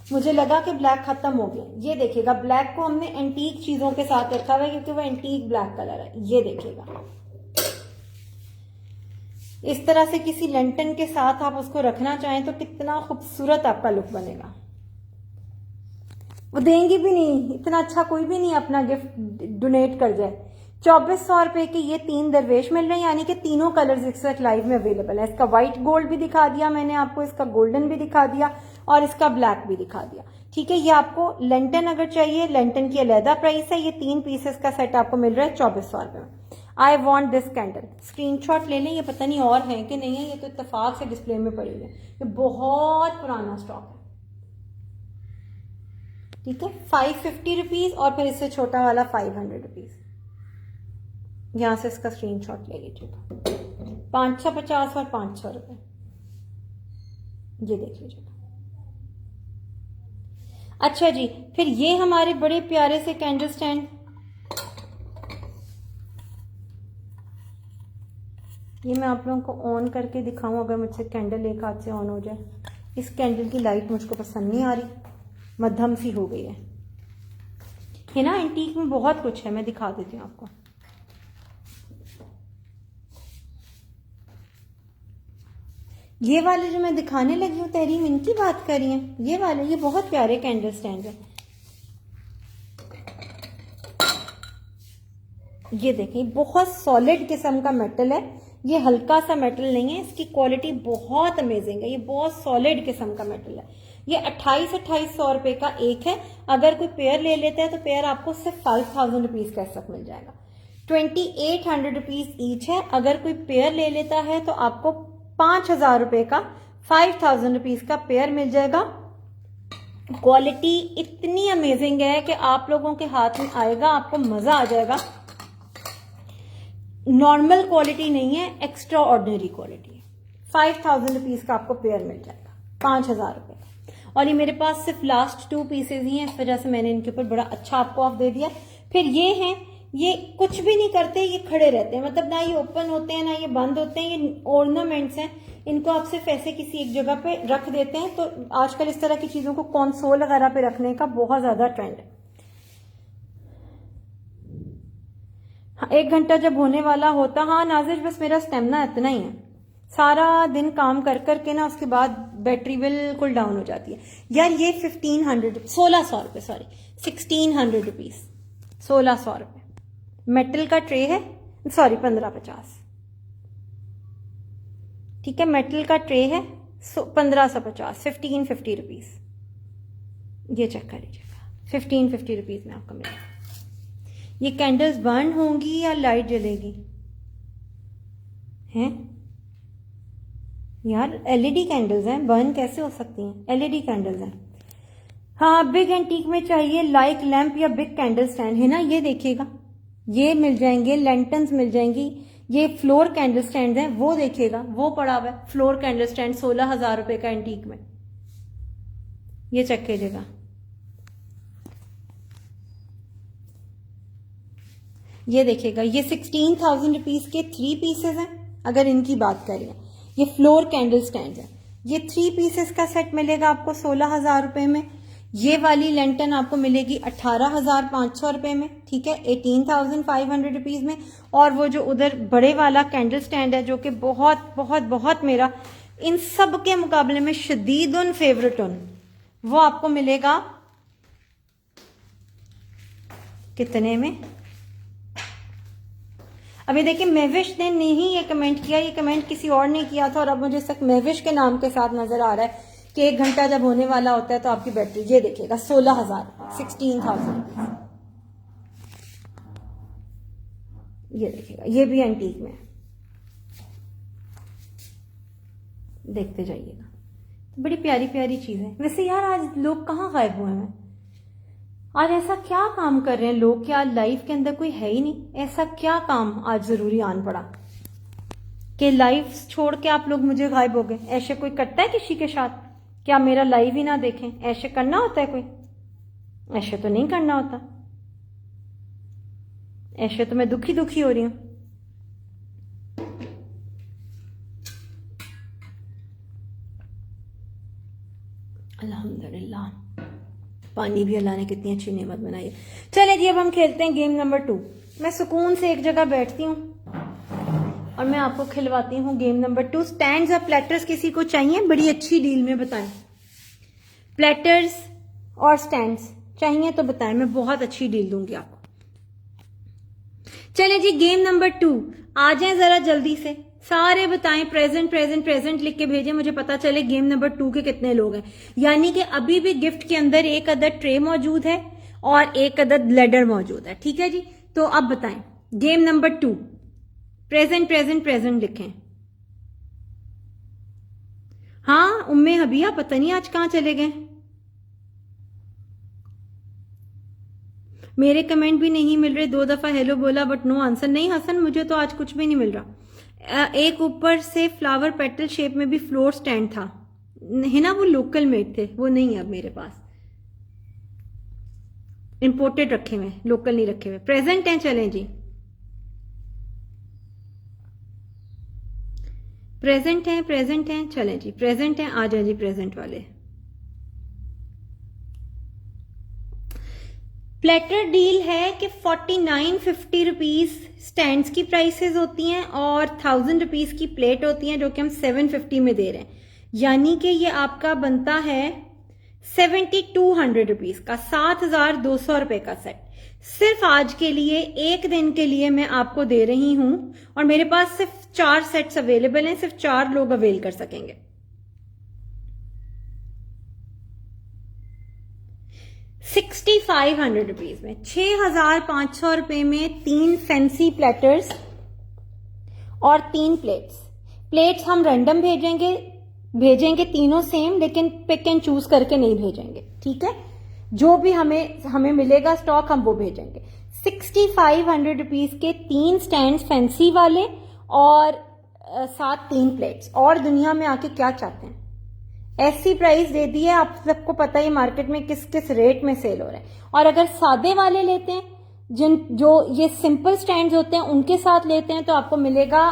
मुझे लगा कि ब्लैक खत्म हो गया। ये देखिएगा, ब्लैक को हमने एंटीक चीजों के साथ रखा हुआ है क्योंकि वो एंटीक ब्लैक कलर है। ये देखिएगा, इस तरह से किसी लेंटन के साथ आप उसको रखना चाहें तो कितना खूबसूरत आपका लुक बनेगा। वो देंगी भी नहीं, इतना अच्छा कोई भी नहीं अपना गिफ्ट डोनेट कर जाए। 2400 रुपए के ये 3 दरवेश मिल रहे हैं, यानी कि तीनों कलर्स इस वक्त लाइव में अवेलेबल है। इसका व्हाइट गोल्ड भी दिखा दिया मैंने आपको, इसका गोल्डन भी दिखा दिया, और इसका ब्लैक भी दिखा दिया। ठीक है, ये आपको लेंटन अगर चाहिए, लेंटन की अलहदा प्राइस है। ये 3 पीसेस का सेट आपको मिल रहा है 2400 रुपए में। I want this candle, screenshot ले लें। ये पता नहीं और है कि नहीं है, ये तो इत्तेफाक से डिस्प्ले में पड़ी हुई है, ये बहुत पुराना स्टॉक है। ठीक है, 550 रुपीज, और फिर इससे छोटा वाला 500 रुपीज। यहां से इसका स्क्रीनशॉट ले लीजिएगा, 550 और 500 रुपए, ये देख लीजिएगा। अच्छा जी, फिर ये हमारे बड़े प्यारे से कैंडल स्टैंड, ये मैं आप लोगों को ऑन करके दिखाऊं, अगर मुझसे कैंडल एक हाथ से ऑन हो जाए। इस कैंडल की लाइट मुझको पसंद नहीं आ रही, मध्यम सी हो गई है ना। एंटीक में बहुत कुछ है, मैं दिखा देती हूँ आपको। ये वाले जो मैं दिखाने लगी हूँ तहरीम, इनकी बात कर रही हैं, ये वाले, ये बहुत प्यारे कैंडल स्टैंड है। ये देखें, बहुत सॉलिड किस्म का मेटल है, ये हल्का सा मेटल नहीं है, इसकी क्वालिटी बहुत अमेजिंग है। ये बहुत सॉलिड किस्म का मेटल है। ये 2800 रुपए का एक है। अगर कोई पेयर ले लेता है तो पेयर आपको सिर्फ 5000 रुपीज का इस वक्त मिल जाएगा। 2800 रुपीज ईच है। अगर कोई पेयर ले लेता है तो आपको 5000 रुपए का 5000 रुपीज का पेयर मिल जाएगा। क्वालिटी इतनी अमेजिंग है कि आप लोगों के हाथ में आएगा, आपको मजा आ जाएगा। नॉर्मल क्वालिटी नहीं है, एक्स्ट्रा ऑर्डिनरी क्वालिटी है। 5000 रुपीज का आपको पेयर मिल जाएगा, 5000 रुपए का। और ये मेरे पास सिर्फ लास्ट 2 पीसेज ही हैं, इस वजह से मैंने इनके ऊपर बड़ा अच्छा आपको ऑफ दे दिया। फिर ये हैं, ये कुछ भी नहीं करते, ये खड़े रहते हैं, मतलब ना ये ओपन होते हैं ना ये बंद होते हैं, ये ऑर्नामेंट्स हैं। इनको आप सिर्फ ऐसे किसी एक जगह पे रख देते हैं। तो आजकल इस तरह की चीजों को कंसोल वगैरह पे रखने का बहुत ज्यादा ट्रेंड है। 1 घंटा जब होने वाला होता, हाँ नाजिश बस मेरा स्टेमिना इतना ही है, सारा दिन काम कर करके ना उसके बाद बैटरी बिल्कुल डाउन हो जाती है। यार ये 1600 रुपए, सॉरी 1600 रुपीज, 1600 रुपए मेटल का ट्रे है, सॉरी 1550, ठीक है, मेटल का ट्रे है 1550, 1550 रुपीज। ये चेक कर लीजिएगा, 1550 रुपीज में आपको मिलेगा। ये कैंडल्स बर्न होंगी या लाइट जलेगी? हैं यार, एलईडी कैंडल्स हैं, बर्न कैसे हो सकती हैं? एलईडी कैंडल्स हैं। हाँ, बिग एंटीक में चाहिए लाइक लैंप या बिग कैंडल स्टैंड है ना, ये देखिएगा, ये मिल जाएंगे, लैंटर्न्स मिल जाएंगी। ये फ्लोर कैंडल स्टैंड है, वो देखिएगा, वो पड़ा हुआ है फ्लोर कैंडल स्टैंड 16,000 रुपए का एंटीक में, ये चेक कीजिएगा। ये देखिएगा, ये 16,000 रुपीज के 3 पीसेस हैं, अगर इनकी बात करें। ये फ्लोर कैंडल स्टैंड है, ये 3 पीसेस का सेट मिलेगा आपको 16,000 रुपए में। ये वाली लेंटन आपको मिलेगी 18,500 रुपए में, ठीक है, 18,500 रुपीज में। और वो जो उधर बड़े वाला कैंडल स्टैंड है, जो कि बहुत बहुत बहुत मेरा इन सब के मुकाबले में शदीदुन फेवरेटुन, वो आपको मिलेगा कितने में? अभी देखिए, महविश ने नहीं ये कमेंट किया, ये कमेंट किसी और ने किया था, और अब मुझे तक महविश के नाम के साथ नजर आ रहा है कि 1 घंटा जब होने वाला होता है तो आपकी बैटरी, ये देखिएगा 16,000, 16,000, ये देखिएगा, ये भी एंटीक में, देखते जाइएगा, बड़ी प्यारी प्यारी चीज है। वैसे यार आज लोग कहाँ गायब हुए हैं? आज ऐसा क्या काम कर रहे हैं लोग, क्या लाइफ के अंदर कोई है ही नहीं? ऐसा क्या काम आज जरूरी आन पड़ा कि लाइफ छोड़ के आप लोग मुझे गायब हो गए? ऐसे कोई करता है किसी के साथ? क्या मेरा लाइव ही ना देखें? ऐसे करना होता है कोई? ऐसे तो नहीं करना होता, ऐसे तो मैं दुखी दुखी हो रही हूं। अल्हम्दुलिल्लाह, पानी भी अल्लाह ने कितनी अच्छी नेमत बनाई है। चले जी, अब हम खेलते हैं गेम नंबर 2। मैं सुकून से एक जगह बैठती हूँ और मैं आपको खिलवाती हूँ गेम नंबर 2। स्टैंड्स और प्लेटर्स किसी को चाहिए? बड़ी अच्छी डील में बताएं। प्लेटर्स और स्टैंड्स चाहिए तो बताएं, मैं बहुत अच्छी डील दूंगी आपको। चले जी, गेम नंबर 2, आ जाएं जरा जल्दी से, सारे बताएं, प्रेजेंट प्रेजेंट प्रेजेंट लिख के भेजें, मुझे पता चले गेम नंबर 2 के कितने लोग हैं। यानी कि अभी भी गिफ्ट के अंदर एक अदद ट्रे मौजूद है और एक अदद लेडर मौजूद है, ठीक है जी। तो अब बताएं game number 2, present present present लिखें। हाँ, उम्मे हबिया पता नहीं आज कहां चले गए, मेरे कमेंट भी नहीं मिल रहे। 2 दफा हेलो बोला बट नो आंसर। नहीं हसन, मुझे तो आज कुछ भी नहीं मिल रहा। एक ऊपर से फ्लावर पेटल शेप में भी फ्लोर स्टैंड था, है ना, वो लोकल मेड थे, वो नहीं है अब मेरे पास, इंपोर्टेड रखे हुए, लोकल नहीं रखे हुए। प्रेजेंट हैं, चलें जी, प्रेजेंट हैं, प्रेजेंट हैं, चलें जी, प्रेजेंट हैं, आ जाए जी प्रेजेंट वाले। प्लेटर डील है कि 4950 रुपीज स्टैंड्स की प्राइसेस होती हैं और 1000 रुपीज की प्लेट होती हैं, जो कि हम 750 में दे रहे हैं। यानी कि ये आपका बनता है 7200 रुपीज का, 7200 रुपए का सेट। सिर्फ आज के लिए, एक दिन के लिए मैं आपको दे रही हूं, और मेरे पास सिर्फ 4 सेट्स अवेलेबल हैं, सिर्फ 4 लोग अवेल कर सकेंगे। 6500 रुपीज में, 6500 रुपए में 3 फैंसी प्लेटर्स और 3 प्लेट्स। प्लेट्स हम रैंडम भेजेंगे, भेजेंगे तीनों सेम, लेकिन पिक एंड चूज करके नहीं भेजेंगे, ठीक है। जो भी हमें मिलेगा स्टॉक हम वो भेजेंगे। 6500 रुपीज के 3 स्टैंड फैंसी वाले और साथ 3 प्लेट्स। और दुनिया में आके क्या चाहते हैं, ऐसी प्राइस दे दी है, आप सबको पता ही मार्केट में किस किस रेट में सेल हो रहा है। और अगर सादे वाले लेते हैं, जो ये सिंपल स्टैंड होते हैं उनके साथ लेते हैं, तो आपको मिलेगा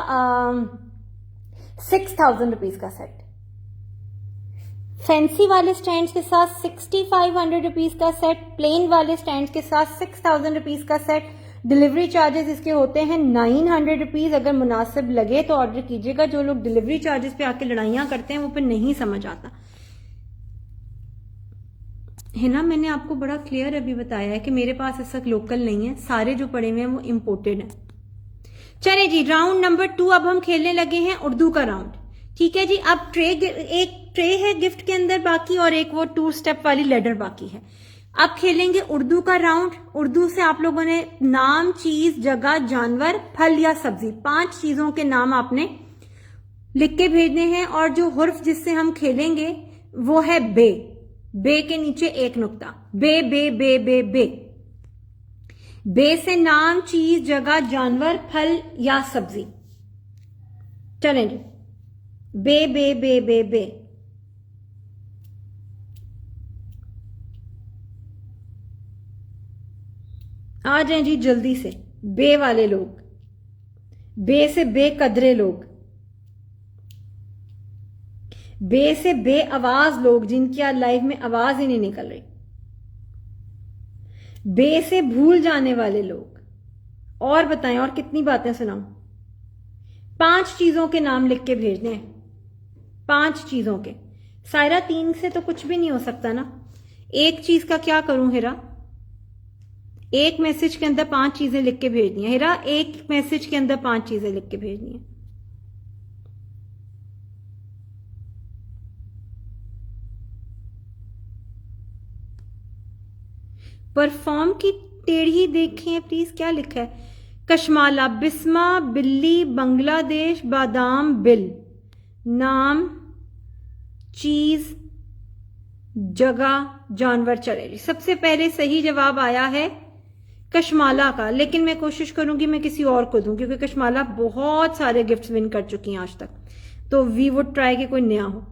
6000 रुपीज का सेट। फैंसी वाले स्टैंड के साथ 6500 रुपीज का सेट, प्लेन वाले स्टैंड के साथ 6000 रुपीज का सेट। डिलीवरी चार्जेस इसके होते हैं 900 रुपीज। अगर मुनासिब लगे तो ऑर्डर कीजिएगा। जो लोग डिलीवरी चार्जेस पे आके लड़ाइयां करते हैं वो फिर नहीं समझ आता है ना। मैंने आपको बड़ा क्लियर अभी बताया है कि मेरे पास इस वक्त लोकल नहीं है, सारे जो पड़े हुए हैं वो इम्पोर्टेड हैं। चले जी, राउंड नंबर 2 अब हम खेलने लगे हैं उर्दू का राउंड, ठीक है जी। अब एक ट्रे है गिफ्ट के अंदर बाकी, और एक वो 2 स्टेप वाली लेडर बाकी है। अब खेलेंगे उर्दू का राउंड। उर्दू से आप लोगों ने नाम, चीज, जगह, जानवर, फल या सब्जी, 5 चीजों के नाम आपने लिख के भेजने हैं। और जो हुर्फ जिससे हम खेलेंगे वो है बे। बे के नीचे एक नुक्ता, बे बे बे बे बे। बे से नाम, चीज, जगह, जानवर, फल या सब्जी। चलें जी, बे बे बे बे बे। आ जाएं जी जल्दी से। बे वाले लोग, बे से बेकदरे लोग, बे से बे आवाज लोग जिनकी आज लाइफ में आवाज ही नहीं निकल रही, बे से भूल जाने वाले लोग। और बताएं, और कितनी बातें सुनाऊं। 5 चीजों के नाम लिख के भेजने हैं, 5 चीजों के। सायरा 3 से तो कुछ भी नहीं हो सकता ना। एक चीज का क्या करूं हिरा, एक मैसेज के अंदर 5 चीजें लिख के भेजनी है हिरा, एक मैसेज के अंदर 5 चीजें लिख के भेजनी है। परफॉर्म की टेढ़ी देखें प्लीज, क्या लिखा है। कशमाला, बिस्मा, बिल्ली, बांग्लादेश, बादाम, बिल। नाम, चीज, जगह, जानवर। चले जी, सबसे पहले सही जवाब आया है कशमाला का, लेकिन मैं कोशिश करूंगी मैं किसी और को दूं, क्योंकि कशमाला बहुत सारे गिफ्ट्स विन कर चुकी हैं आज तक, तो वी वुड ट्राई कि कोई नया हो।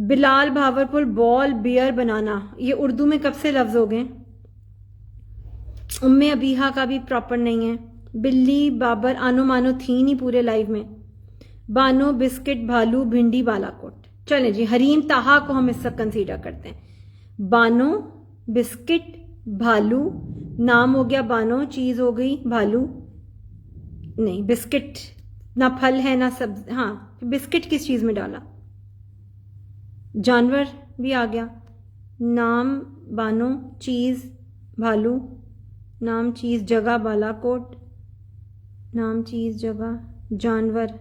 बिलाल, भावरपुर, बॉल, बियर, बनाना, ये उर्दू में कब से लफ्ज हो गए। उम्मे अबीहा का भी प्रॉपर नहीं है। बिल्ली, बाबर, आनो मानो थी नहीं पूरे लाइव में। बानो, बिस्किट, भालू, भिंडी, बालाकोट। चलें जी, हरीम ताहा को हम इससे कंसीडर करते हैं। बानो, बिस्किट, भालू, नाम हो गया बानो, चीज हो गई भालू, नहीं बिस्किट ना फल है ना सब, हाँ बिस्किट किस चीज में डाला। जानवर भी आ गया, नाम बानो, चीज भालू, नाम चीज जगह बालाकोट, नाम चीज जगह जानवर,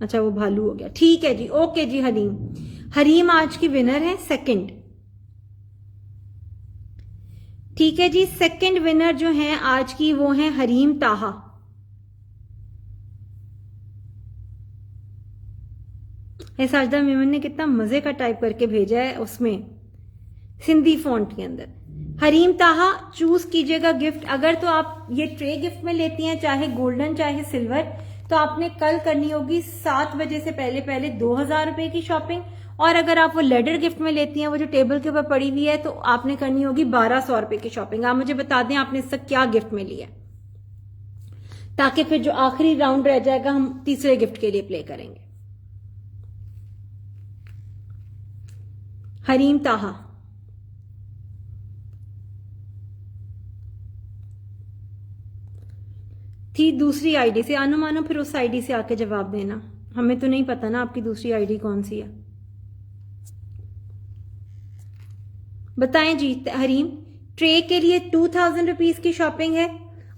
अच्छा वो भालू हो गया। ठीक है जी, ओके जी। हरीम, हरीम आज की विनर है, सेकंड। ठीक है जी, सेकंड विनर जो है आज की वो है हरीम ताहा। साजदा मेमन ने कितना मजे का टाइप करके भेजा है उसमें सिंधी फॉन्ट के अंदर। हरीम ताहा चूज कीजिएगा गिफ्ट। अगर तो आप ये ट्रे गिफ्ट में लेती हैं, चाहे गोल्डन चाहे सिल्वर, तो आपने कल करनी होगी 7 बजे से पहले पहले 2000 रुपए की शॉपिंग। और अगर आप वो लेडर गिफ्ट में लेती हैं, वो जो टेबल के ऊपर पड़ी हुई है, तो आपने करनी होगी 1200 रुपए की शॉपिंग। आप मुझे बता दें आपने इससे क्या गिफ्ट में लिया, ताकि फिर जो आखिरी राउंड रह जाएगा हम तीसरे गिफ्ट के लिए प्ले करेंगे। हरीम ताहा, थी दूसरी आईडी से। आनो मानो फिर उस आईडी से आके जवाब देना, हमें तो नहीं पता ना आपकी दूसरी आईडी कौन सी है। बताएं जी हरीम। ट्रे के लिए 2000 रुपीज की शॉपिंग है,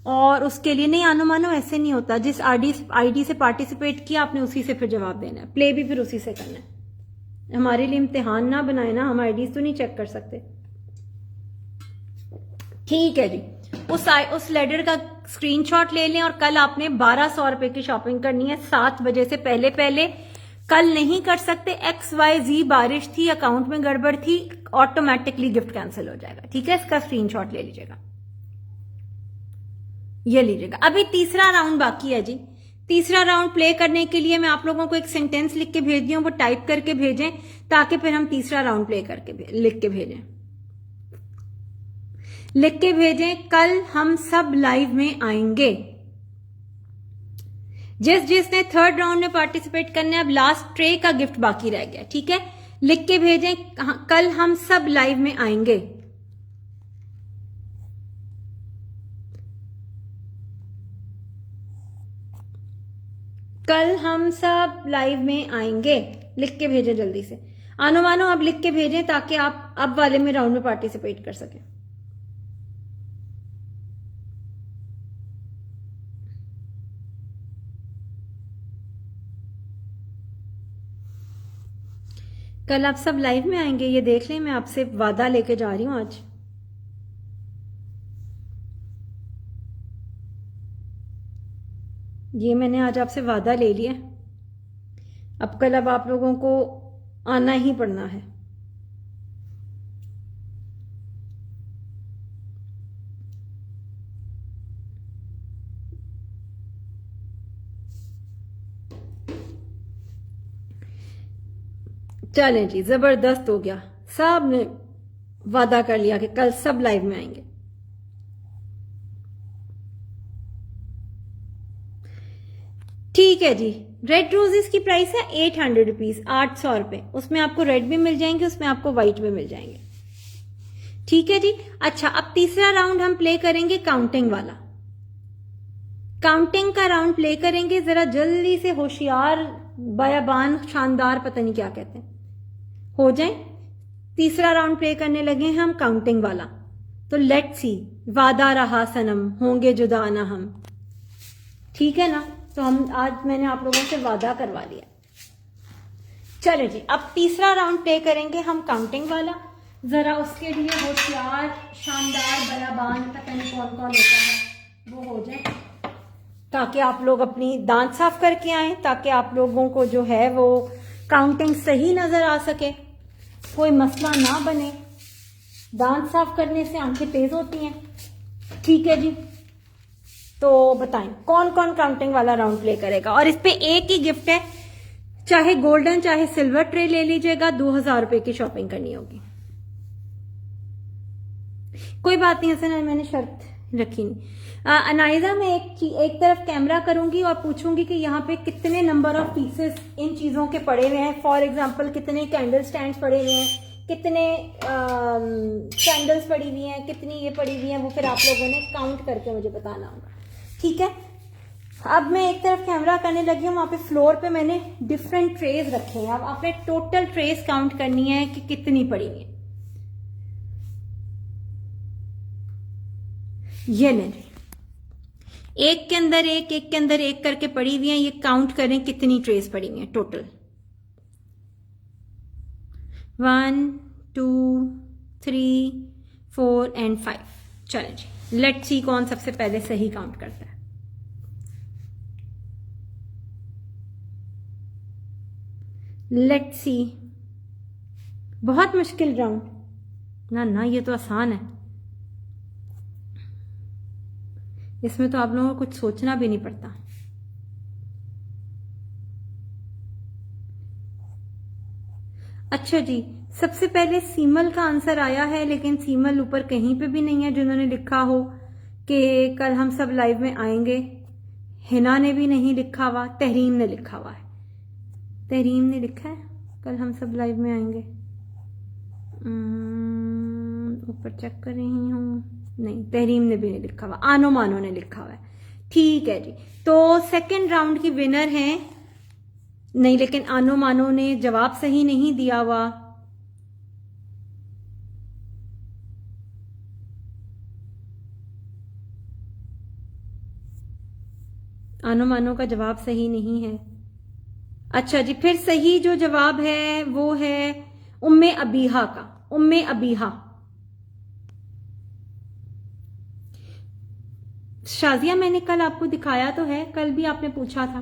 और उसके लिए नहीं, आनो मानो ऐसे नहीं होता। जिस आईडी से पार्टिसिपेट किया आपने उसी से फिर जवाब देना है, प्ले भी फिर उसी से करना है। हमारे लिए इम्तिहान ना बनाए ना, हम आईडीज तो नहीं चेक कर सकते। ठीक है जी, उस लेडर का स्क्रीनशॉट ले लें, और कल आपने 1200 रुपए की शॉपिंग करनी है 7 बजे से पहले पहले। कल नहीं कर सकते, XYZ बारिश थी, अकाउंट में गड़बड़ थी, ऑटोमेटिकली गिफ्ट कैंसिल हो जाएगा। ठीक है, इसका स्क्रीनशॉट ले लीजिएगा, ये लीजिएगा। अभी तीसरा राउंड बाकी है जी। तीसरा राउंड प्ले करने के लिए मैं आप लोगों को एक सेंटेंस लिख के भेज दी हूं, वो टाइप करके भेजें ताकि फिर हम तीसरा राउंड प्ले करके लिख के भेजें। लिख के भेजें, कल हम सब लाइव में आएंगे। जिसने थर्ड राउंड में पार्टिसिपेट करने, अब लास्ट ट्रे का गिफ्ट बाकी रह गया। ठीक है, लिख के भेजें, कल हम सब लाइव में आएंगे। कल हम सब लाइव में आएंगे, लिख के भेजें जल्दी से। आनो मानो अब लिख के भेजें ताकि आप अब वाले में राउंड में पार्टिसिपेट कर सकें। कल आप सब लाइव में आएंगे, ये देख लें, मैं आपसे वादा लेके जा रही हूं आज। ये मैंने आज आपसे वादा ले लिया, अब कल अब आप लोगों को आना ही पड़ना है। चलें जी, जबरदस्त हो गया, सब ने वादा कर लिया कि कल सब लाइव में आएंगे। ठीक है जी, रेड रोजेस की प्राइस है 800 रुपीज, 800 रुपए। उसमें आपको रेड भी मिल जाएंगे, उसमें आपको व्हाइट भी मिल जाएंगे। ठीक है जी। अच्छा, अब तीसरा राउंड हम प्ले करेंगे काउंटिंग वाला। काउंटिंग का राउंड प्ले करेंगे, जरा जल्दी से होशियार, बयाबान, शानदार, पता नहीं क्या कहते हैं, हो जाए। तीसरा राउंड प्ले करने लगे हैं हम काउंटिंग वाला। तो लेट्स सी, वादा रहा सनम, होंगे जुदा ना हम। ठीक है ना, तो हम आज मैंने आप लोगों से वादा करवा लिया। चले जी, अब तीसरा राउंड प्ले करेंगे हम काउंटिंग वाला। जरा उसके लिए होशियार, शानदार, बयाबान, पता नहीं कौन कौन होता है, वो हो जाए ताकि आप लोग अपनी दांत साफ करके आए, ताकि आप लोगों को जो है वो काउंटिंग सही नजर आ सके, कोई मसला ना बने। दांत साफ करने से आंखें तेज होती हैं। ठीक है जी, तो बताएं कौन कौन काउंटिंग वाला राउंड प्ले करेगा। और इस पे एक ही गिफ्ट है, चाहे गोल्डन चाहे सिल्वर ट्रे ले लीजिएगा, 2000 रुपए की शॉपिंग करनी होगी। कोई बात नहीं हसन, मैंने शर्त रखी नहीं। अनाइजा, मैं एक तरफ कैमरा करूंगी और पूछूंगी कि यहाँ पे कितने नंबर ऑफ पीसेस इन चीजों के पड़े हुए हैं। फॉर एग्जांपल, कितने कैंडल स्टैंड्स पड़े हुए हैं, कितने कैंडल्स पड़ी हुई हैं, कितनी ये पड़ी हुई हैं, वो फिर आप लोगों ने काउंट करके मुझे बताना होगा। ठीक है, अब मैं एक तरफ कैमरा करने लगी हूँ, वहां पे फ्लोर पे मैंने डिफरेंट ट्रेज रखे हैं। अब आपने टोटल ट्रेज काउंट करनी है कि कितनी पड़ी है। ये लें, एक के अंदर एक, एक के अंदर एक करके पड़ी हुई हैं। ये काउंट करें कितनी ट्रेस पड़ी हुई हैं टोटल। 1 2 3 4 एंड 5। चलें जी, लेट्स सी कौन सबसे पहले सही काउंट करता है। लेट्स सी, बहुत मुश्किल राउंड ना, ना ये तो आसान है, इसमें तो आप लोगों को कुछ सोचना भी नहीं पड़ता। अच्छा जी, सबसे पहले सीमल का आंसर आया है, लेकिन सीमल ऊपर कहीं पे भी नहीं है जिन्होंने लिखा हो कि कल हम सब लाइव में आएंगे। हिना ने भी नहीं लिखा हुआ, तहरीम ने लिखा हुआ है। तहरीम ने लिखा है कल हम सब लाइव में आएंगे। ऊपर चेक कर रही हूँ, नहीं, तहरीम ने भी नहीं लिखा हुआ, आनो मानो ने लिखा हुआ है। ठीक है जी, तो सेकंड राउंड की विनर हैं, नहीं लेकिन आनो मानो ने जवाब सही नहीं दिया हुआ। आनो मानो का जवाब सही नहीं है। अच्छा जी, फिर सही जो जवाब है वो है उम्मे अबीहा का, उम्मे अबीहा। शाजिया, मैंने कल आपको दिखाया तो है, कल भी आपने पूछा था।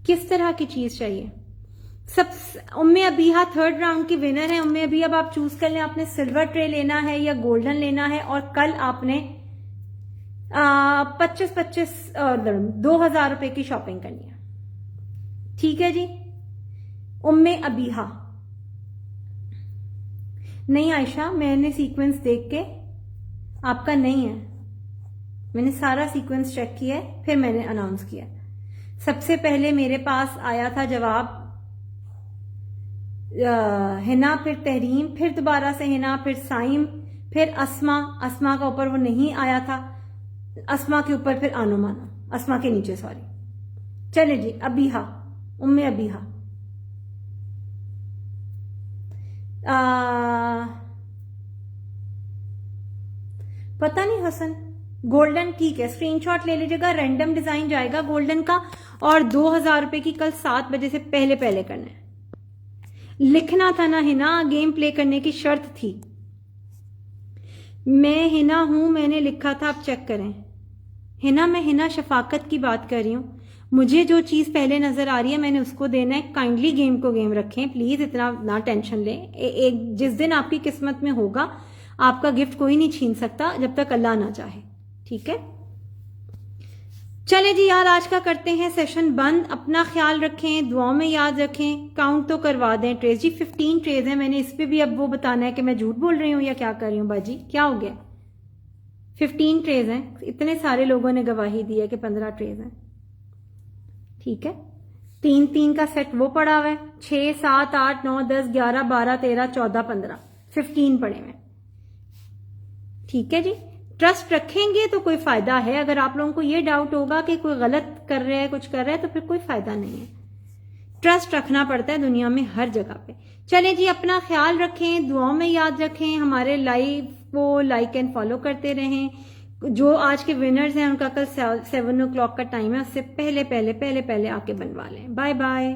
किस तरह की चीज चाहिए? सब उम्मे अबीहा थर्ड राउंड की विनर है। उम्मे अबी अब आप चूज कर लें, आपने सिल्वर ट्रे लेना है या गोल्डन लेना है, और कल आपने 2000 रुपए की शॉपिंग करनी है। ठीक है जी। उम्मे अबीहा। नहीं आयशा, मैंने सीक्वेंस देख के, आपका नहीं है, मैंने सारा सीक्वेंस चेक किया है, फिर मैंने अनाउंस किया। सबसे पहले मेरे पास आया था जवाब हिना, फिर तहरीम, फिर दोबारा से हिना, फिर साइम, फिर अस्मा। अस्मा का ऊपर वो नहीं आया था, अस्मा के ऊपर फिर आनो मानो, अस्मा के नीचे सॉरी। चले जी, अबीहा, उम्मे अबीहा। पता नहीं हसन, गोल्डन ठीक है, स्क्रीनशॉट ले लीजिएगा, रैंडम डिजाइन जाएगा गोल्डन का, और 2000 रुपए की कल 7 बजे से पहले पहले करना है। लिखना था ना हिना, गेम प्ले करने की शर्त थी। मैं हिना हूं, मैंने लिखा था, आप चेक करें। हिना, मैं हिना शफाकत की बात कर रही हूं। मुझे जो चीज पहले नजर आ रही है मैंने उसको देना है। काइंडली गेम को गेम रखें प्लीज, इतना ना टेंशन लें। एक जिस दिन आपकी किस्मत में होगा, आपका गिफ्ट कोई नहीं छीन सकता जब तक अल्लाह ना चाहे। ठीक है, चले जी यार, आज का करते हैं सेशन बंद। अपना ख्याल रखें, दुआओं में याद रखें, काउंट तो करवा दें ट्रेज जी। 15 ट्रेज हैं, मैंने इस पे भी अब वो बताना है कि मैं झूठ बोल रही हूं या क्या कर रही हूं। बाजी क्या हो गया? 15 ट्रेज हैं, इतने सारे लोगों ने गवाही दी है कि 15 ट्रेज हैं। ठीक है, 3-3 का सेट वो पड़ा हुआ है, 6, 7, 8, 9, 10, 11, 12, 13, 14, 15, 15 पड़े हुए। ठीक है जी, ट्रस्ट रखेंगे तो कोई फायदा है। अगर आप लोगों को ये डाउट होगा कि कोई गलत कर रहा है, कुछ कर रहा है, तो फिर कोई फायदा नहीं है। ट्रस्ट रखना पड़ता है दुनिया में हर जगह पे। चलें जी, अपना ख्याल रखें, दुआओं में याद रखें, हमारे लाइव को लाइक एंड फॉलो करते रहें। जो आज के विनर्स हैं उनका कल 7 o'clock का टाइम है, उससे पहले पहले आके बनवा लें। Bye bye.